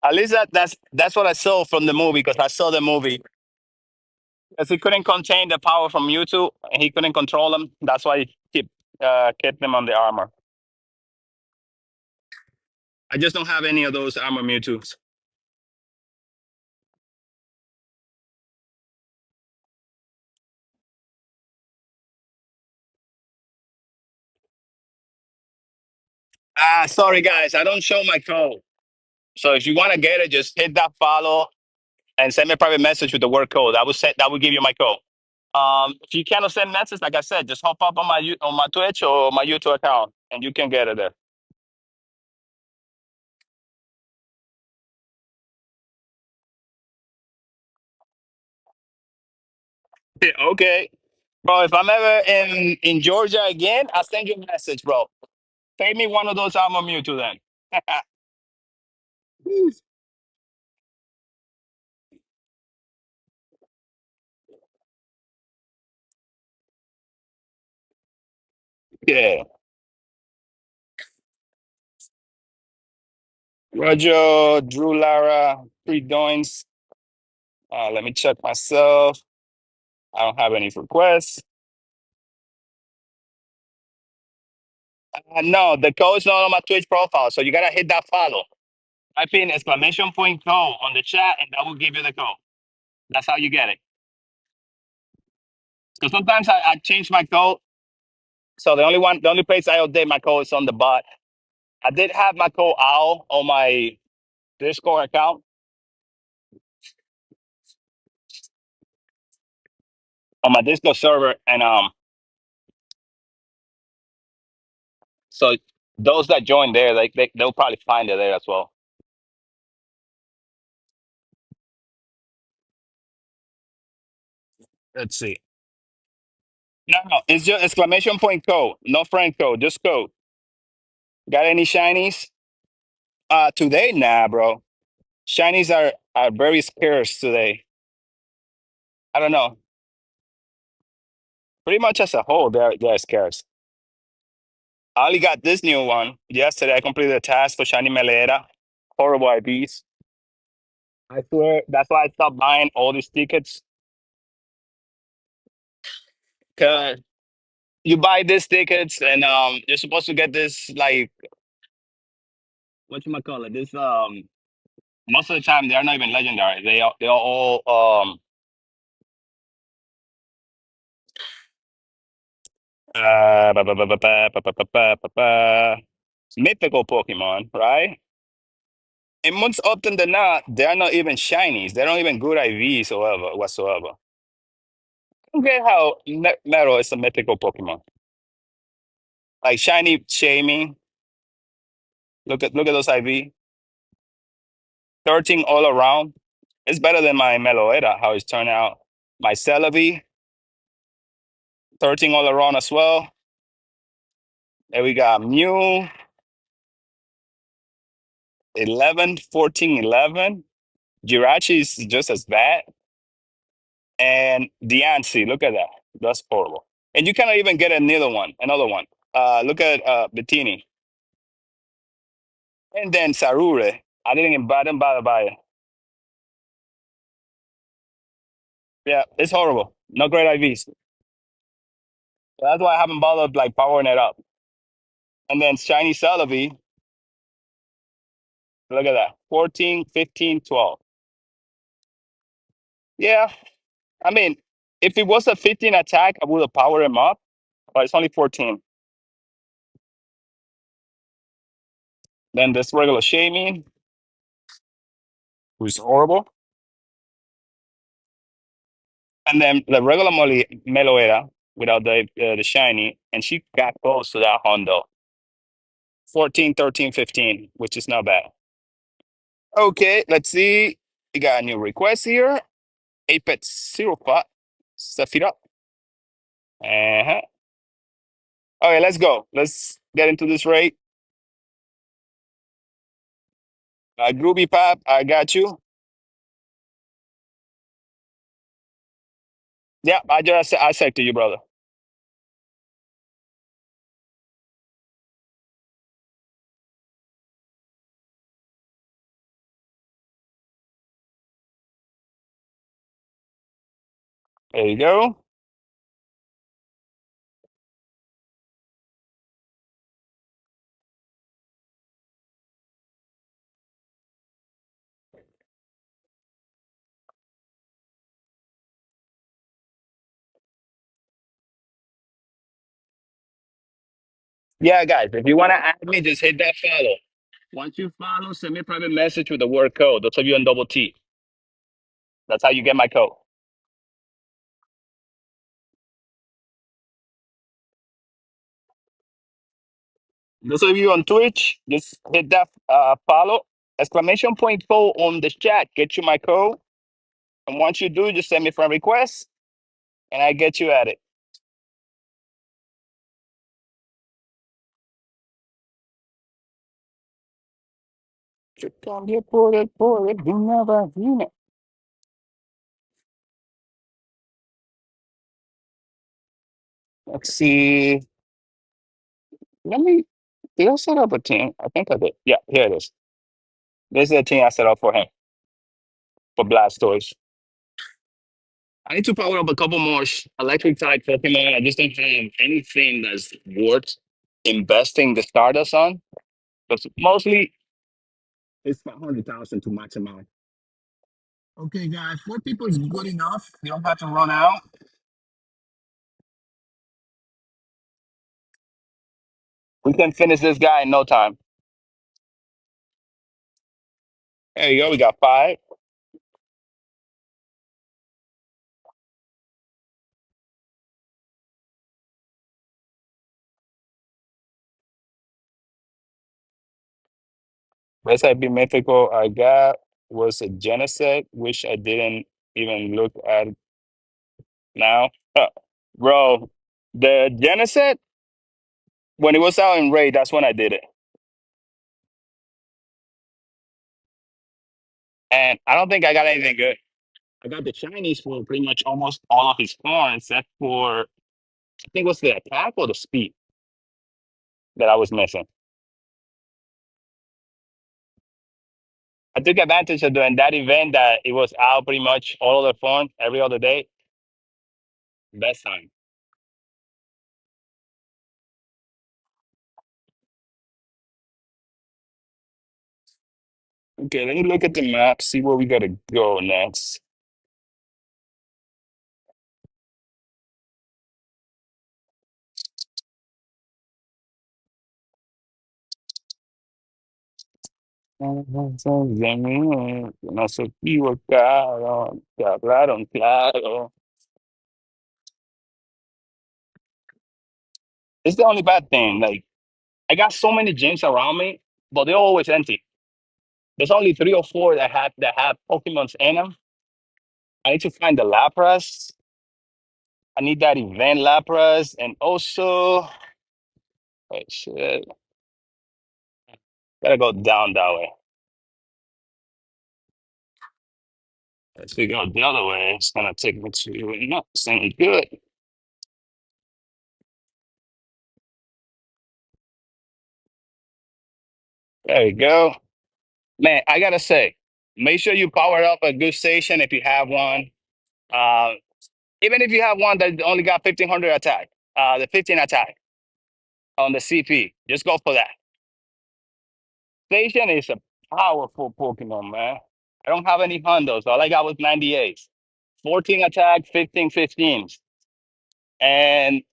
At least that's what I saw from the movie because I saw the movie. Because he couldn't contain the power from YouTube and he couldn't control them. That's why he kept them on the armor. I just don't have any of those armor Mewtwo's. Sorry guys, I don't show my code. So if you want to get it, just hit that follow and send me a private message with the word code. That will give you my code. If you cannot send messages, like I said, just hop up on on my Twitch or my YouTube account, and you can get it there. Okay, bro. If I'm ever in Georgia again, I'll send you a message, bro. Pay me one of those Alma Mewtwo then. Yeah, Roger, Drew, Lara, three Doings. Let me check myself. I don't have any requests. No, the code's not on my Twitch profile, so you gotta hit that follow. Type in exclamation point code on the chat, and that will give you the code. That's how you get it. Because sometimes I change my code. So the only place I update my code is on the bot. I did have my code OWL on my Discord account, on my Discord server, and so those that join there, they'll probably find it there as well. Let's see. No, it's just exclamation point code, no friend code, just code. Got any shinies? Today, nah, bro. Shinies are very scarce today. I don't know. Pretty much as a whole, they're scarce. I only got this new one yesterday. I completed a task for Shiny Melera. Horrible IVs. I swear that's why I stopped buying all these tickets. Cause you buy these tickets and you're supposed to get this like what you might call it. This most of the time they are not even legendary. They are all mythical Pokemon, right? And most often than not, they are not even shinies. They're not even good IVs whatsoever. I don't get how Metal is a mythical Pokemon. Like shiny shaming. Look at those IV. 13 all around. It's better than my Meloetta, how it's turned out. My Celebi, 13 all around as well. Then we got Mew, 11, 14, 11. Jirachi is just as bad. And Diancie, look at that. That's horrible. And you cannot even get another one. Look at Bettini. And then Sarure. I didn't bother by it. Yeah, it's horrible. No great IVs. So that's why I haven't bothered like powering it up. And then Shiny Celebi, look at that. 14, 15, 12. Yeah, I mean, if it was a 15 attack, I would have powered him up, but it's only 14. Then this regular Shaming, who's horrible. And then the regular Meloetta without the shiny, and she got close to that Hondo. 14, 13, 15, which is not bad. Okay, let's see. We got a new request here. Apex Zero Pot. Stuff it up. Uh-huh. Okay, let's go. Let's get into this raid. Groovy Pop, I got you. Yeah, I said to you, brother. There you go. Yeah, guys, if you want to add me, just hit that follow. Once you follow, send me a private message with the word code. Those of you on double T. That's how you get my code. Those of you on Twitch, just hit that follow exclamation point code on the chat. Get you my code. And once you do, just send me a friend request and I get you at it. Let's see. Let me, did I set up a team? I think I did. Yeah, here it is. This is a team I set up for him, for Blastoise. I need to power up a couple more electric type Pokemon. I just don't have anything that's worth investing the Stardust on. Because mostly it's 500,000 to max amount. Okay, guys, 4 people is good enough. You don't have to run out. We can finish this guy in no time. There you go. We got 5. Best IP mythical I got was a Geneset, which I didn't even look at now. Bro, the Geneset, when it was out in Raid, that's when I did it. And I don't think I got anything good. I got the Chinese for pretty much almost all of his forms, except for, I think it was the attack or the speed that I was missing. I took advantage of doing that event that it was out pretty much all of the forms every other day. Best time. Okay, let me look at the map, see where we gotta go next. No se equivocaron, te hablaron claro. It's the only bad thing. Like, I got so many gyms around me, but they're always empty. There's only 3 or 4 that have Pokemons in them. I need to find the Lapras. I need that event Lapras, and also, wait, shit, gotta go down that way. If we go the other way, it's gonna take me to not saying good. There you go. Man, I gotta say, make sure you power up a good station if you have one. Uh, Even if you have one that only got 1500 attack, the 15 attack on the CP, just go for that. Station is a powerful Pokemon, man. I don't have any Hundos. All I got was 98s. 14 attack, 15 15s. And,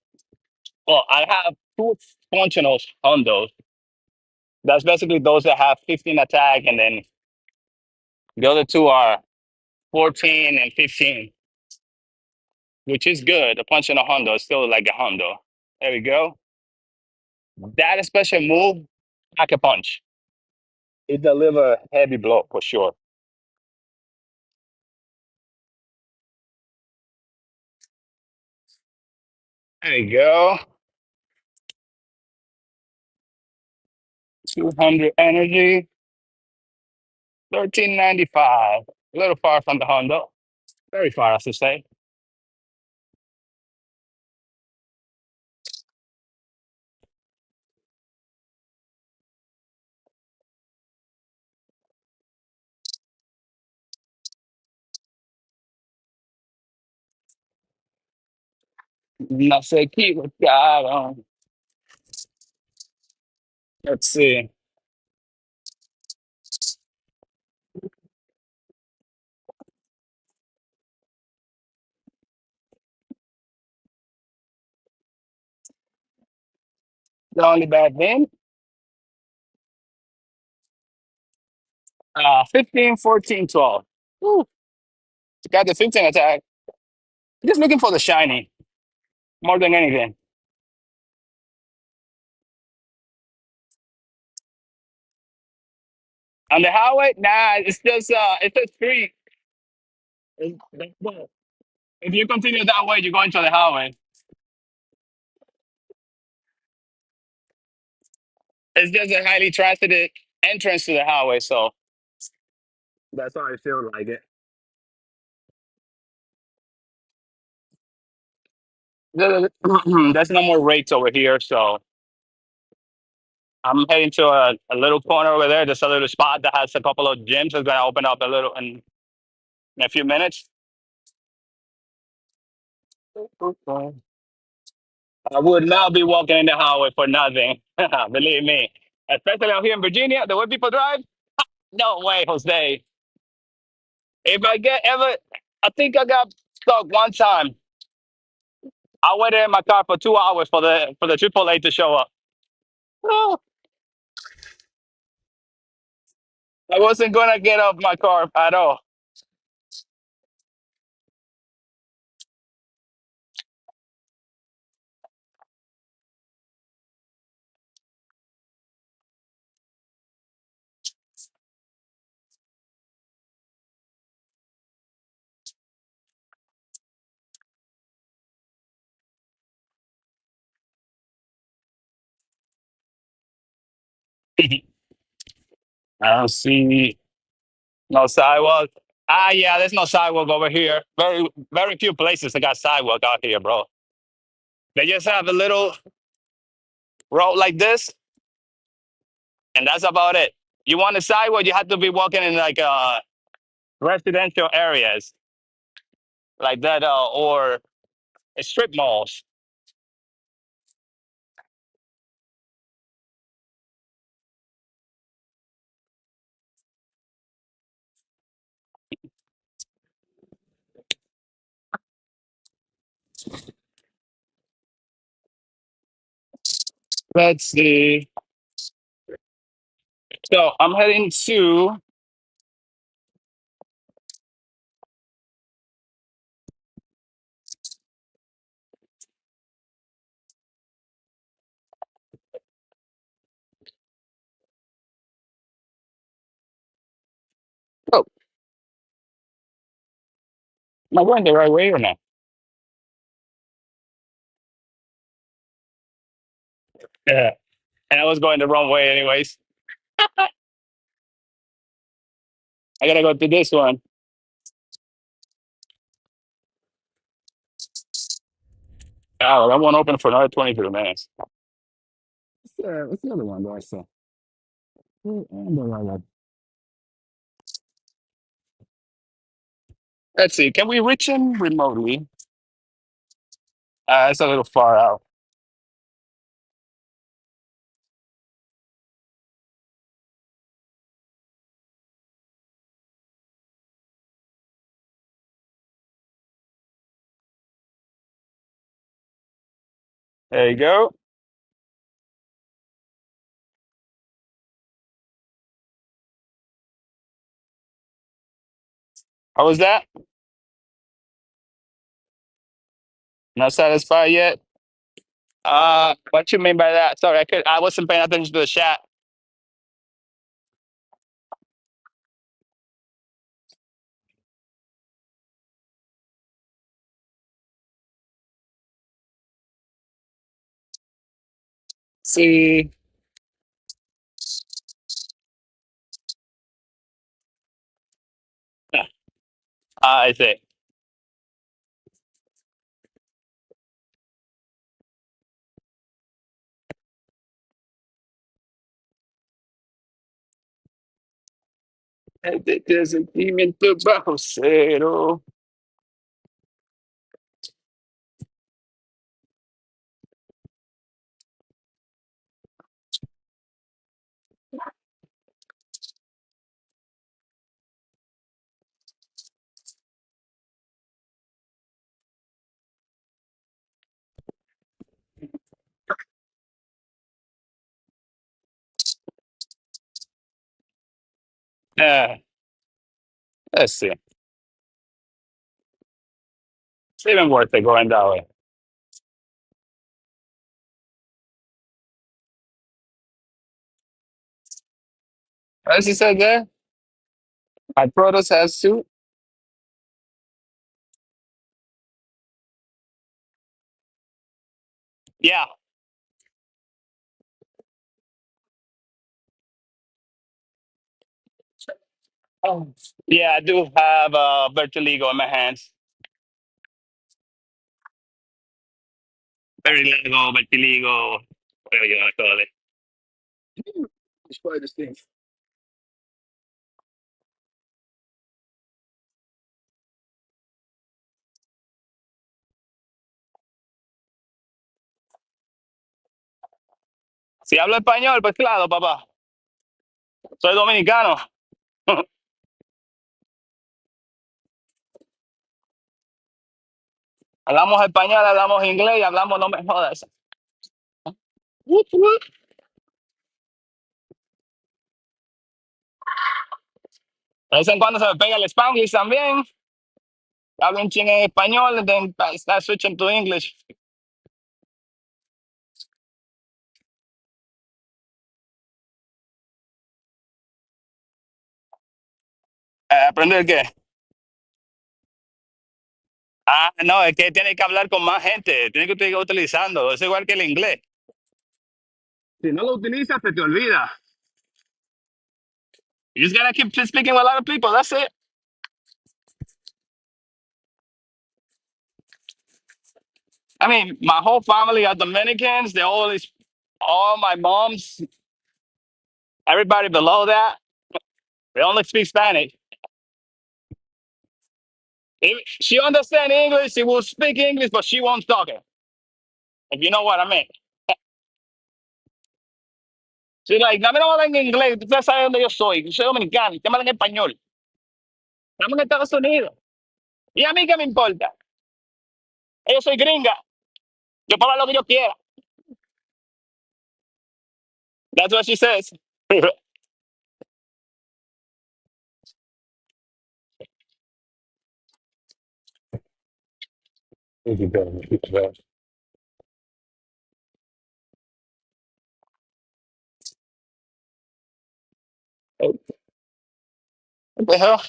well, I have 2 functional Hundos. That's basically those that have 15 attack, and then the other 2 are 14 and 15. which is good. A punch and a Hundo is still like a Hundo. There we go. That special move, pack a punch. It deliver heavy blow for sure. There you go. 200 energy, 1395. A little far from the Hundo. Very far, I should say. No sé qué buscaron. Let's see. The only bad thing, 15, 14, 12. Ooh, got the 15 attack. Just looking for the shiny more than anything. On the highway, nah, it's a street. Well, if you continue that way, you're going to the highway. It's just a highly transited entrance to the highway, so that's how I feel like it. There's no more rates over here, so I'm heading to a little corner over there. There's a little spot that has a couple of gyms. It's gonna open up a little in a few minutes. I would not be walking in the highway for nothing. Believe me. Especially out here in Virginia, the way people drive. No way, Jose. If I get ever, I think I got stuck one time. I waited in my car for 2 hours for the AAA to show up. Oh, I wasn't gonna get off my car at all. I don't see no sidewalk. Ah, yeah, there's no sidewalk over here. Very few places that got sidewalk out here, bro. They just have a little road like this, and that's about it. You want a sidewalk, you have to be walking in like residential areas like that, or strip malls. Let's see. So I'm heading to. Oh, am I going the right way or not? Yeah, and I was going the wrong way anyways. I gotta go to this one. Oh, that one open for another 23 minutes. What's the other one that I saw? Let's see. Can we reach him remotely? It's a little far out. There you go. How was that? Not satisfied yet? What you mean by that? Sorry, I wasn't paying attention to the chat. See, I see. Este sentimiento bajo cero. Uh, let's see. It's even worth it going that way. As you said there, my Protoss has suit. Yeah. Oh. Yeah, I do have Vertiligo in my hands. Vertiligo, Vertiligo, whatever you want to call it. Destroy this thing. Si hablo español, pues claro, papá. Soy dominicano. Hablamos español, hablamos inglés y hablamos, no me jodas. Whoop, whoop. De vez en cuando se me pega el Spanglish también. Hablo un ching en español, and then I start switching to English. ¿Aprender qué? No, es que tiene que hablar con más gente. Tiene que seguir utilizando. Es igual que el inglés. Si no lo utilizas, se te olvida. You just gotta keep speaking with a lot of people. That's it. I mean, my whole family are Dominicans. They always, all my moms, everybody below that, they only speak Spanish. If she understands English, she will speak English, but she won't talk it. If you know what I mean. She's like, no me no hablan en inglés. Tú sabes dónde yo soy. Yo soy dominicano. Te hablan en español. Estamos en Estados Unidos. ¿Y a mí qué me importa? Yo soy gringa. Yo puedo hablar lo que yo quiera. That's what she says. What the hell?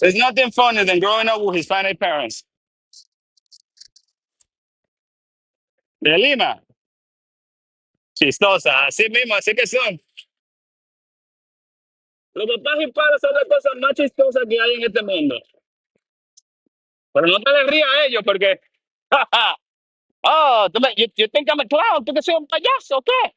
There's nothing funnier than growing up with Hispanic parents. De Lima. Chistosa. Así mismo, así que son. Los papás hispanos son las cosas más chistosas que hay en este mundo. Pero no te le rías a ellos porque. Oh, you think I'm a clown? ¿Tú que soy un payaso o qué?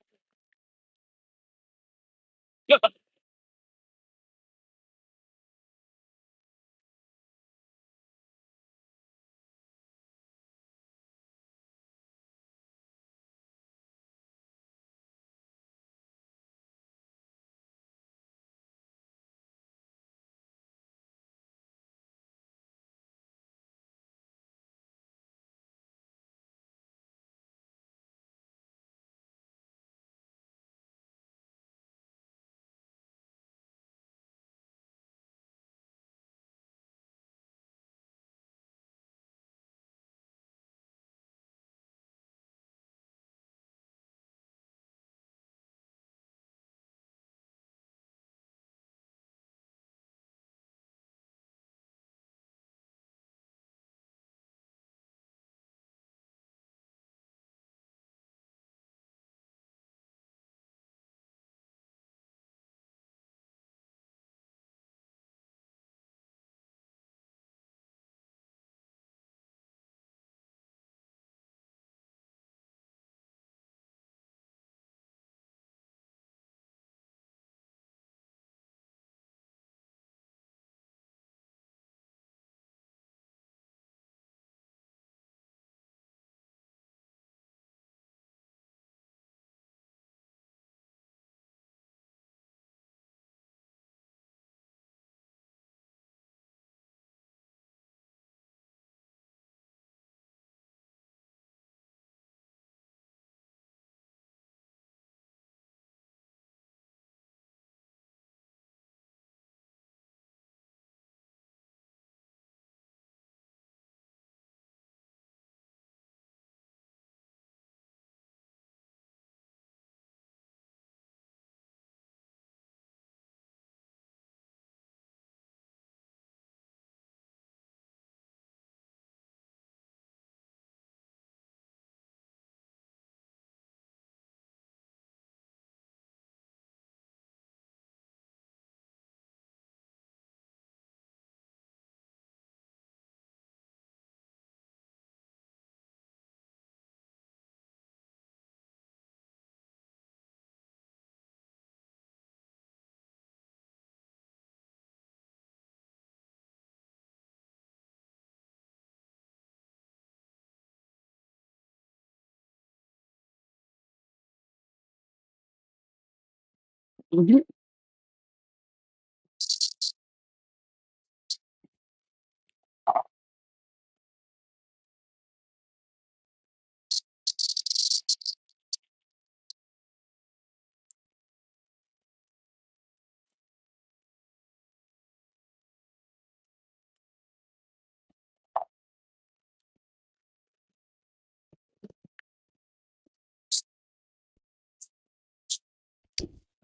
Mhm.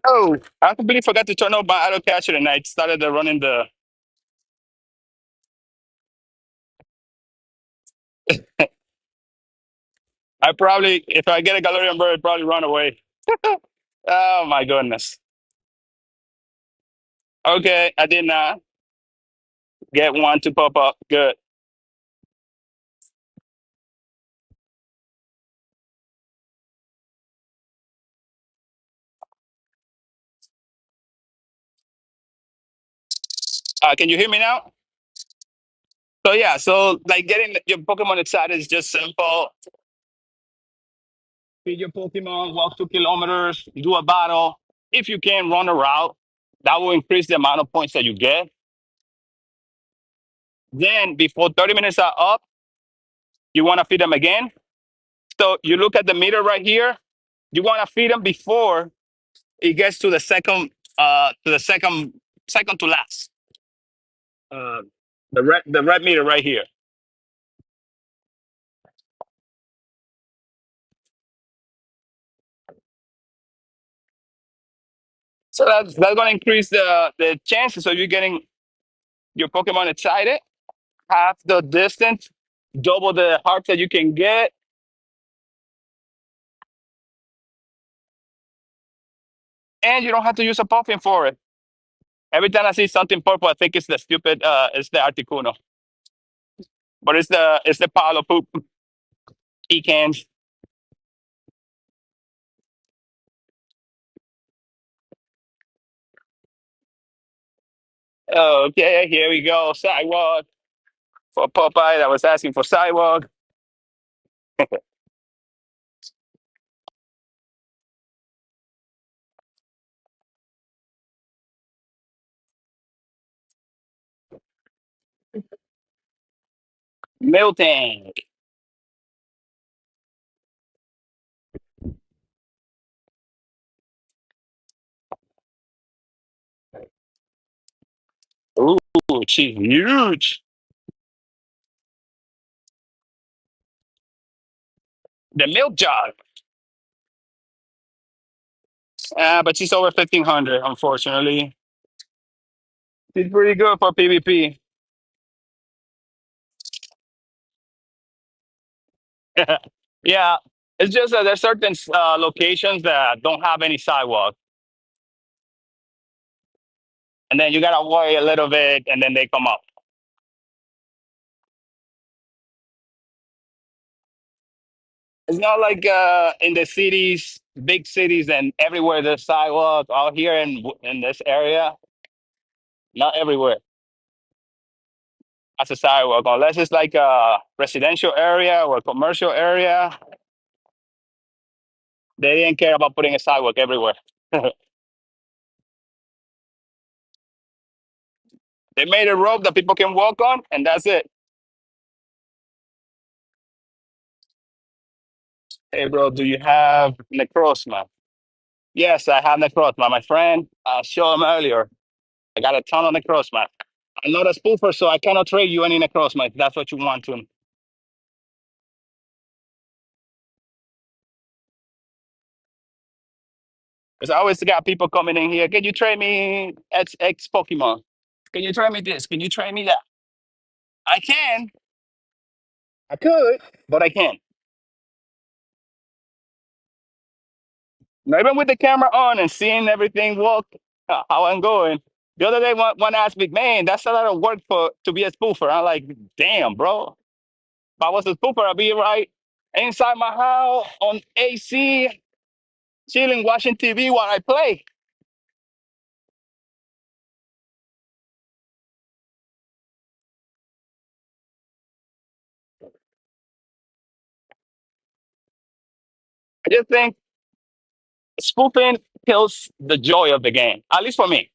Oh, I completely forgot to turn off my auto catcher and I started running the. I probably, if I get a Galarian bird, probably run away. Oh my goodness. Okay, I did not get one to pop up. Good. Can you hear me now? So yeah, so like getting your Pokemon excited is just simple. Feed your Pokemon, walk 2 kilometers, do a battle. If you can run a route, that will increase the amount of points that you get. Then before 30 minutes are up, you want to feed them again. So you look at the meter right here. You want to feed them before it gets to the second to last. Uh, the red meter right here. So that's going to increase the chances of you getting your Pokemon excited. Half the distance, double the hearts that you can get, and you don't have to use a puffin for it. Every time I see something purple, I think it's the stupid, it's the Articuno, but it's the pile of poop he cans. Okay, here we go. Sidewalk for Popeye. That was asking for sidewalk. Miltank. Ooh, she's huge. The milk jug. But she's over 1,500, unfortunately. She's pretty good for PvP. Yeah, it's just that there's certain locations that don't have any sidewalk, and then you gotta wait a little bit, and then they come up. It's not like in the cities, big cities, and everywhere there's sidewalk. Out here in this area, not everywhere has a sidewalk, unless it's like a residential area or a commercial area. They didn't care about putting a sidewalk everywhere. They made a road that people can walk on, and that's it. Hey, bro, do you have Necrozma? Yes, I have Necrozma. My friend, I showed him earlier. I got a ton of Necrozma. I'm not a spoofer, so I cannot trade you any Necrozma if that's what you want to. Because I always got people coming in here. Can you trade me X Pokemon? Can you trade me this? Can you trade me that? I can. I could, but I can't. Now, even with the camera on and seeing everything walk, how I'm going. The other day, one asked me, man, that's a lot of work for to be a spoofer. I'm like, damn, bro. If I was a spoofer, I'd be right inside my house on AC, chilling, watching TV while I play. I just think spoofing kills the joy of the game. At least for me.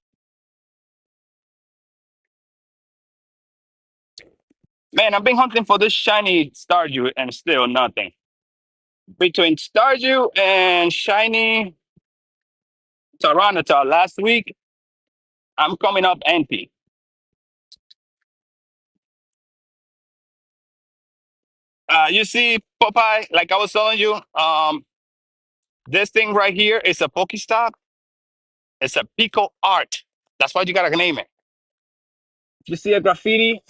Man, I've been hunting for this shiny staryu and still nothing. Between staryu and shiny Tyranitar last week, I'm coming up empty. You see, Popeye, like I was telling you, this thing right here is a Pokestop. It's a Pico Art. That's why you gotta name it. If you see a graffiti,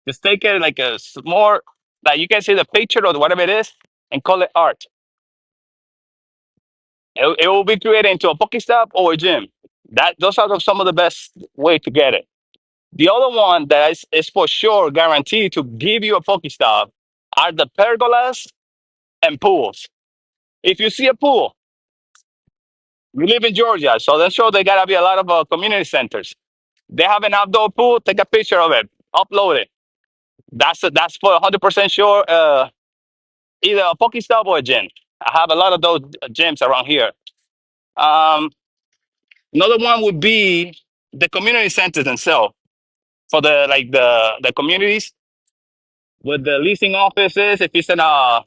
just take it like a more, like you can see the picture or whatever it is and call it art. It will be created into a Pokestop or a gym. Those are some of the best way to get it. The other one that is for sure guaranteed to give you a Pokestop are the pergolas and pools. If you see a pool, you live in Georgia, so then sure they gotta be a lot of community centers. They have an outdoor pool. Take a picture of it, upload it. That's for 100% sure. Either a Pokestop or a gym. I have a lot of those gyms around here. Um, Another one would be the community centers themselves for the communities with the leasing offices. If it's in an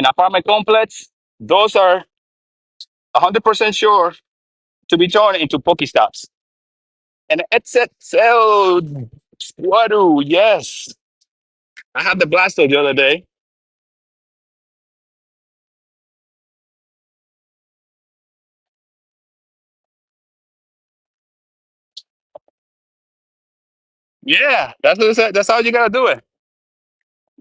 apartment complex, those are 100% sure to be turned into Pokestops. And it's so Squirtle, yes. I had the Blastoise the other day. Yeah, that's what I said. That's how you gotta do it.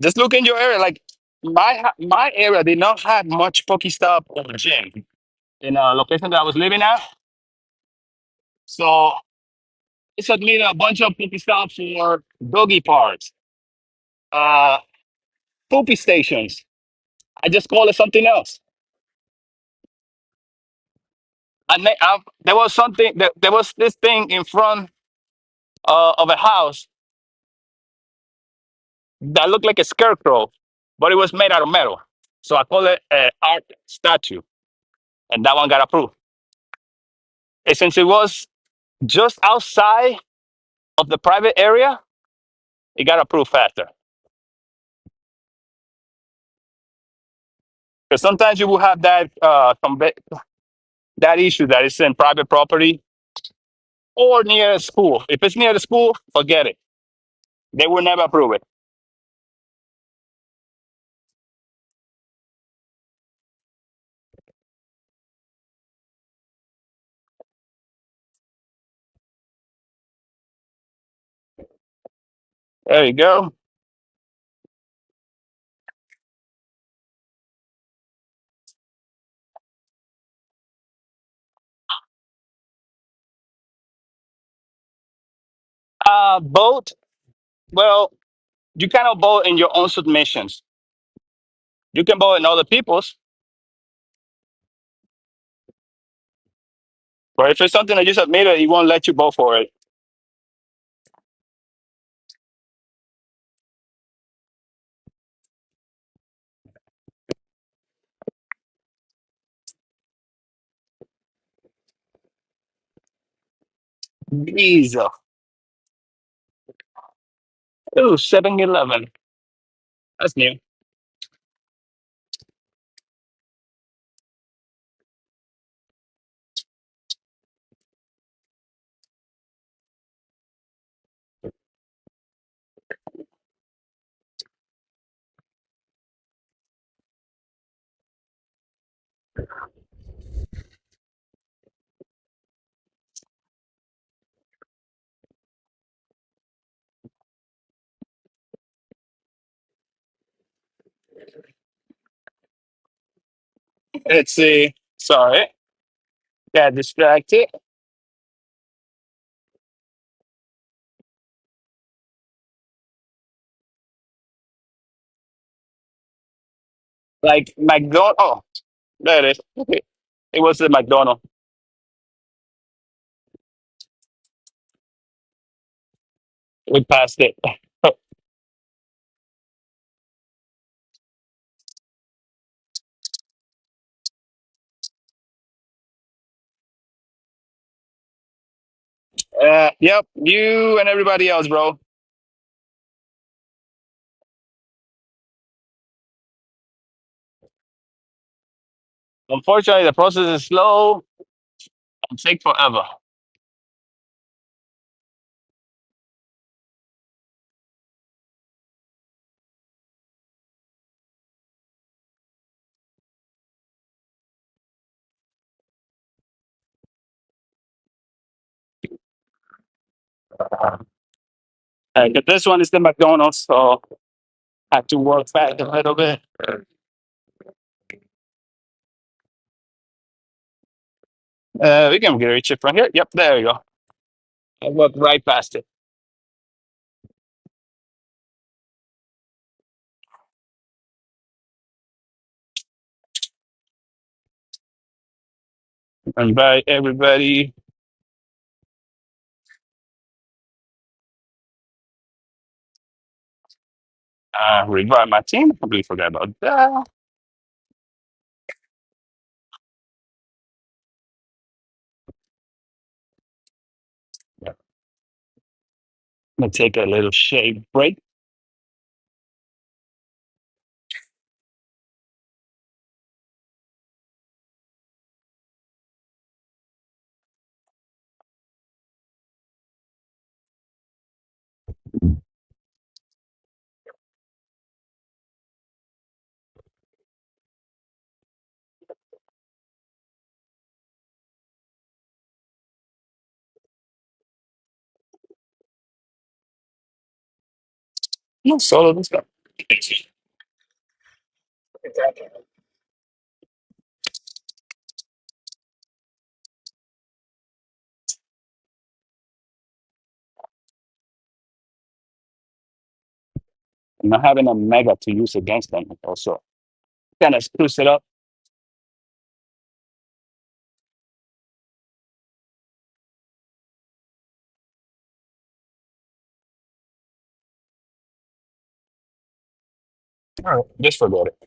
Just look in your area. Like my area did not have much Pokestop or gym in a location that I was living at. So it submitted a bunch of Pokestops for doggy parks, uh, poopy stations. I just call it something else. There was something there was this thing in front of a house that looked like a scarecrow, but it was made out of metal. So I call it an art statue, and that one got approved. And since it was just outside of the private area, it got approved faster. Because sometimes you will have that issue that is in private property or near a school. If it's near the school, forget it. They will never approve it. There you go. Boat. Well, you cannot vote in your own submissions. You can vote in other people's, but if it's something that you submitted, he won't let you vote for it. Visa. Ooh, 7-Eleven. That's new. Let's see. Sorry. Got distracted. Like McDonald. Oh, there it is. Okay. It was the McDonald. We passed it. Yep, you and everybody else, bro. Unfortunately, the process is slow and take forever. But this one is the McDonald's, so I have to work back a little bit. We can reach it from here. Yep, there you go. I walked right past it. Invite everybody. Revive my team. I completely forgot about that. I'm gonna take a little shade break. No solo this guy. I'm not having a mega to use against them also. Kind of spruce it up. All right, just forget it.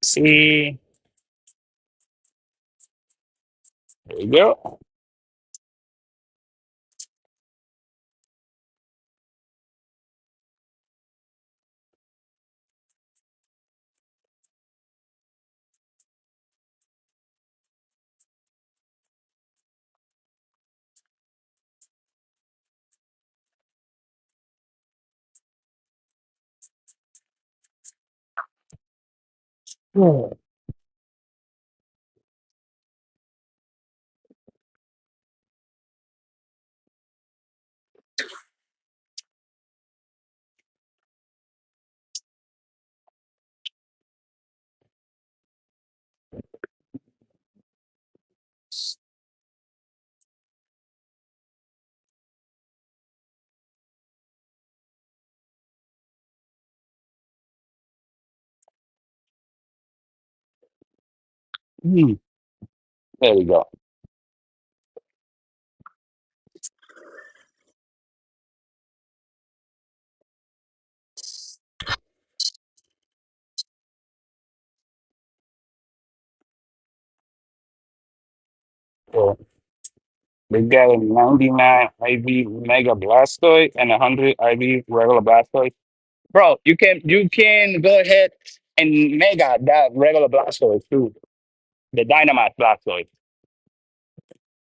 See, there you go. Hmm, there we go. So we got a 99 IV Mega Blastoise and 100 IV regular Blastoise. Bro, you can go ahead and Mega that regular Blastoise too, the Dynamax Blastoise.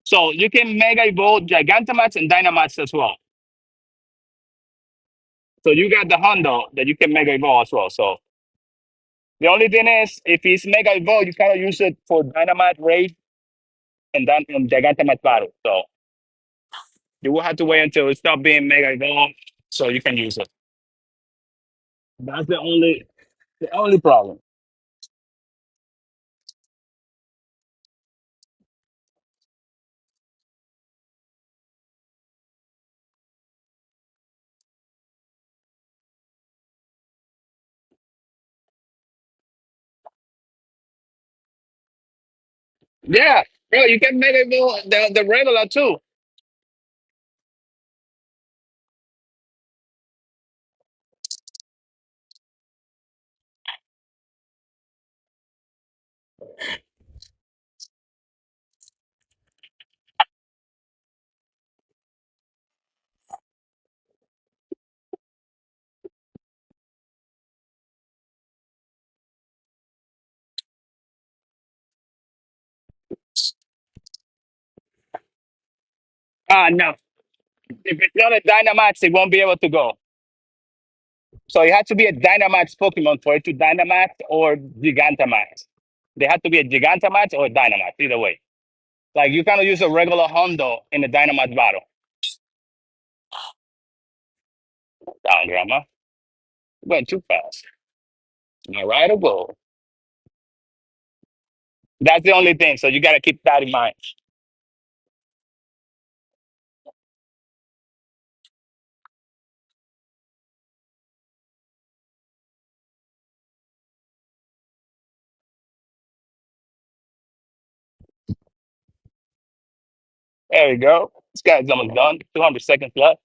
So you can Mega evolve Gigantamax and Dynamax as well. So you got the Hundo that you can Mega evolve as well. So the only thing is, if it's Mega evolve, you cannot use it for Dynamax raid and then Gigantamax battle. So you will have to wait until it stop being Mega evolve so you can use it. That's the only problem. Yeah, bro, you can make it the regular too. Ah, no. If it's not a Dynamax, it won't be able to go. So it has to be a Dynamax Pokemon for it to Dynamax or Gigantamax. They have to be a Gigantamax or a Dynamax, either way. Like you cannot use a regular Hundo in a Dynamax battle. Down, Grandma. Went too fast. Am I right or go? That's the only thing. So you got to keep that in mind. There we go. This guy's almost done. 200 seconds left.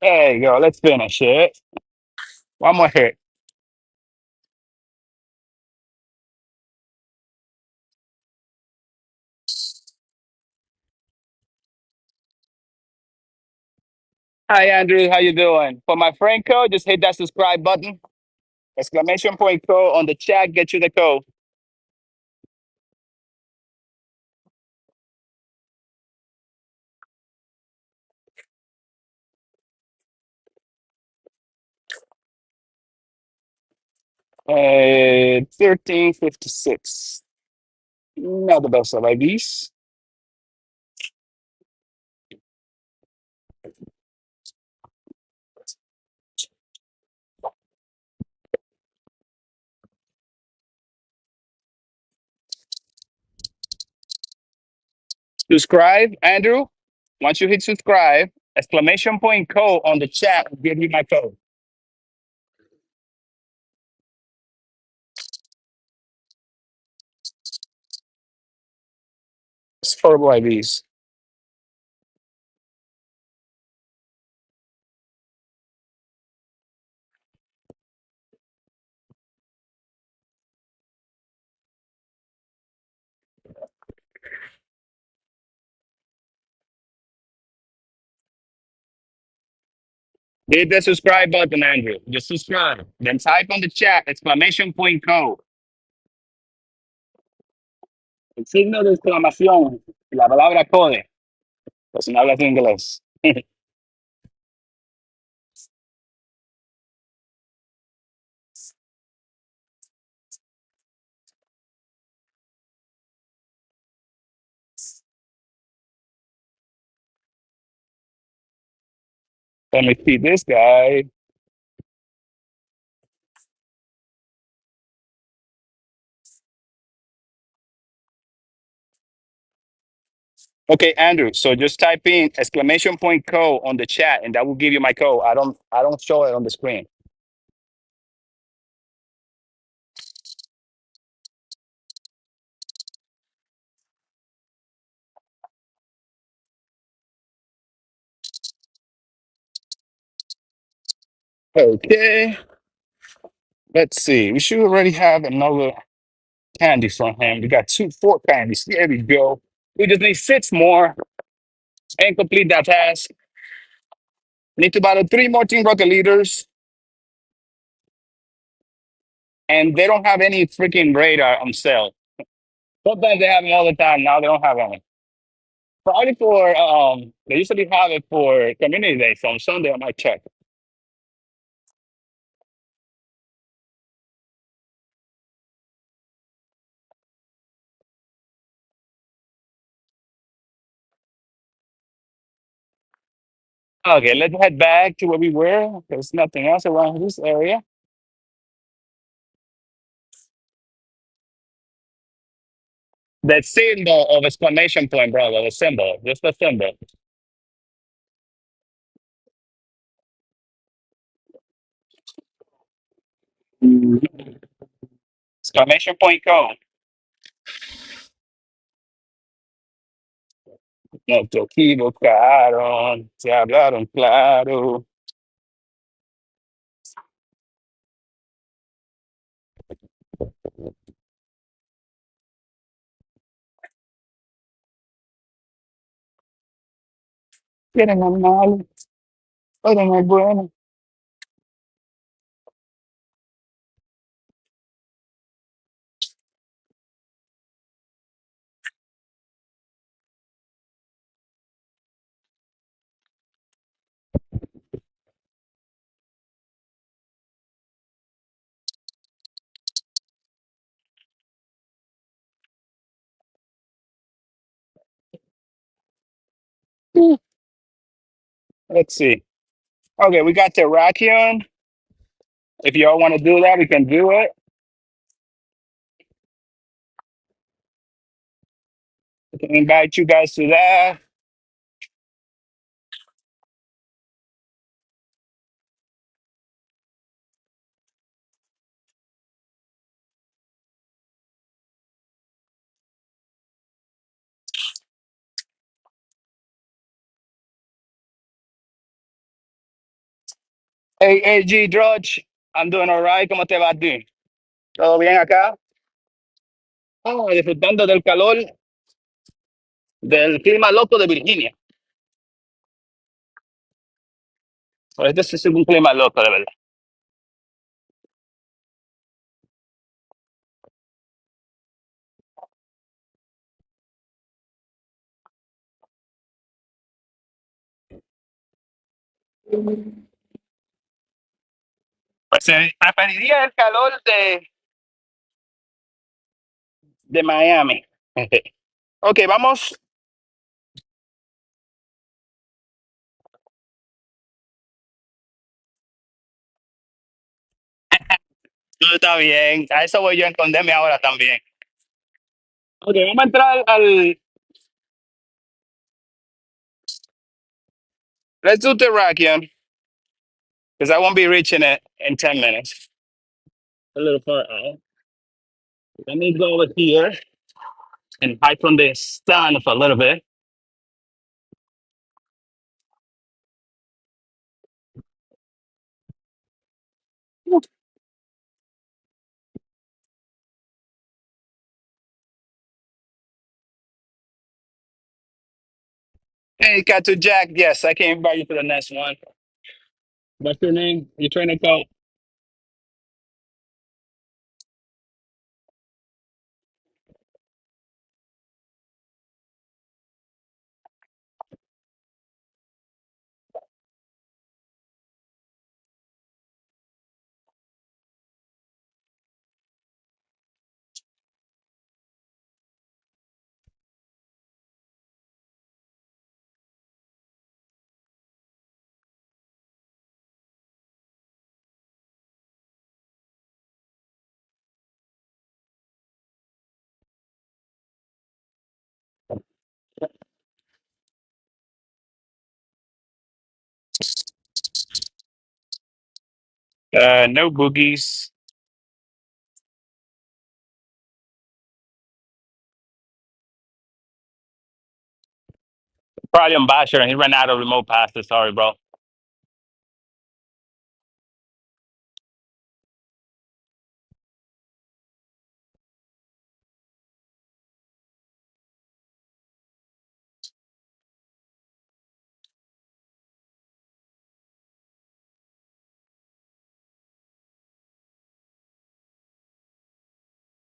There you go. Let's finish it. One more hit. Hi, Andrew. How you doing? For my friend code, just hit that subscribe button. Exclamation point code on the chat. Get you the code. Uh, 1356. Not the best of IDs. Subscribe, Andrew. Once you hit subscribe, exclamation point code on the chat will give you my code. It's horrible IDs. Hit the subscribe button, Andrew. Just subscribe. Then type on the chat exclamation point code. El signo de exclamación. La palabra code. Pues no hablas inglés. Let me see this guy. Okay, Andrew. So just type in exclamation point code on the chat, and that will give you my code. I don't show it on the screen. Okay. Let's see. We should already have another candy from him. We got four candies. There we go. We just need six more and complete that task. Need to battle three more Team Rocket leaders, and they don't have any freaking radar on sale. Sometimes they have them all the time. Now they don't have any. Probably for they usually have it for community day. So on Sunday I might check. Okay, let's head back to where we were. There's nothing else around this area. That symbol of exclamation point, brother. The symbol, just the symbol. Exclamation point code. No te equivocaron, se hablaron claro. Quieren al malo, quieren al bueno. Let's see. Okay, we got Terrakion. If y'all want to do that, we can do it. We can invite you guys to that. Hey, G Drudge, I'm doing all right. ¿Cómo te va a ti? ¿Todo bien acá? Oh, disfrutando del calor del clima loco de Virginia. Pues este sí es un clima loco, de verdad. Pues preferiría el calor de Miami. Ok, vamos. Todo está bien. A eso voy yo a esconderme ahora también. Ok, vamos a entrar al. Let's do Terrakion, because I won't be reaching it in 10 minutes. A little far out. Let me go over here and hide from the sun for a little bit. Hey, Katu Jack. Yes, I can invite you to the next one. What's your name? Your trainer code? No boogies. Probably on Basher, and he ran out of remote passes. Sorry, bro.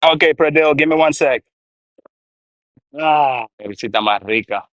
Okay, Pradil, give me 1 sec. Ah, visita más rica.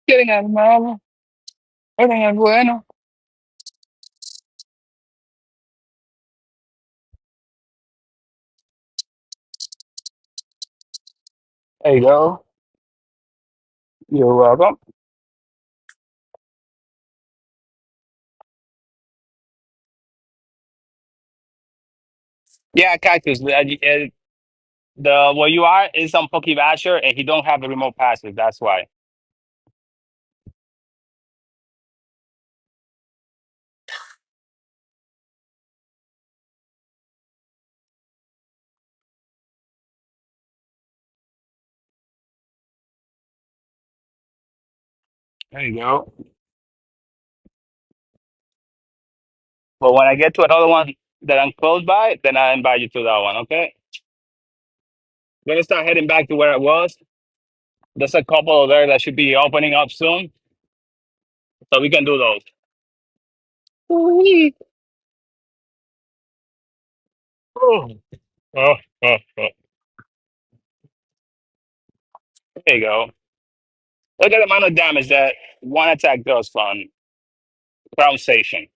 Getting hermano. Eres el bueno. There you go. You're welcome. Yeah, Cactus. The where you are is on Pokebasher, and he don't have the remote passes. That's why. There you go. But when I get to another one that I'm close by, then I invite you to that one. Okay. We're gonna start heading back to where I was. There's a couple there that should be opening up soon, so we can do those. Ooh-wee. Oh, oh, oh, oh. There you go. Look at the amount of damage that one attack does from Crown Station.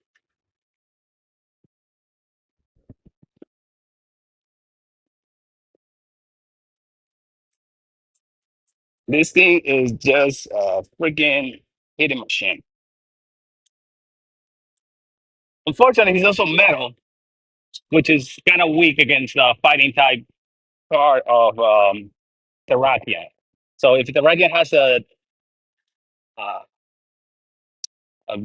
This thing is just a freaking hitting machine. Unfortunately, he's also metal, which is kind of weak against the fighting type card of Terrakion. So if Terrakion has uh, a,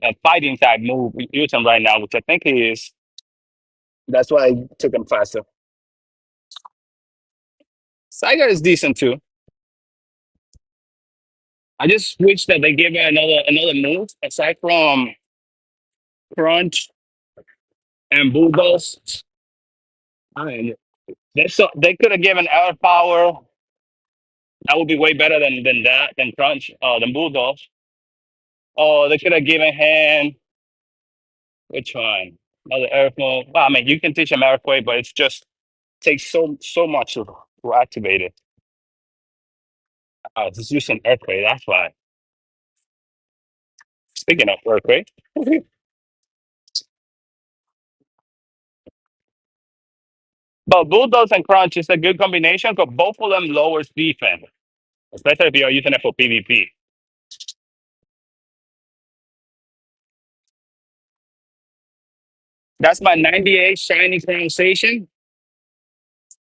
a fighting type move using right now, which I think he is, that's why I took him faster. Saiga is decent too. I just wish that they give her another move aside from Crunch and Bulldoze. I mean, they could have given Air Power. That would be way better than that, than Crunch, than Bulldoze. Or they could have given him which one? Another Earthquake. Well, I mean, you can teach him Earthquake, but it's just takes so much to activate it. It's using Earthquake. That's why. Speaking of Earthquake, but Bulldoze and Crunch is a good combination because both of them lowers defense, especially if you're using it for PvP. That's my 98 shiny Crown Station.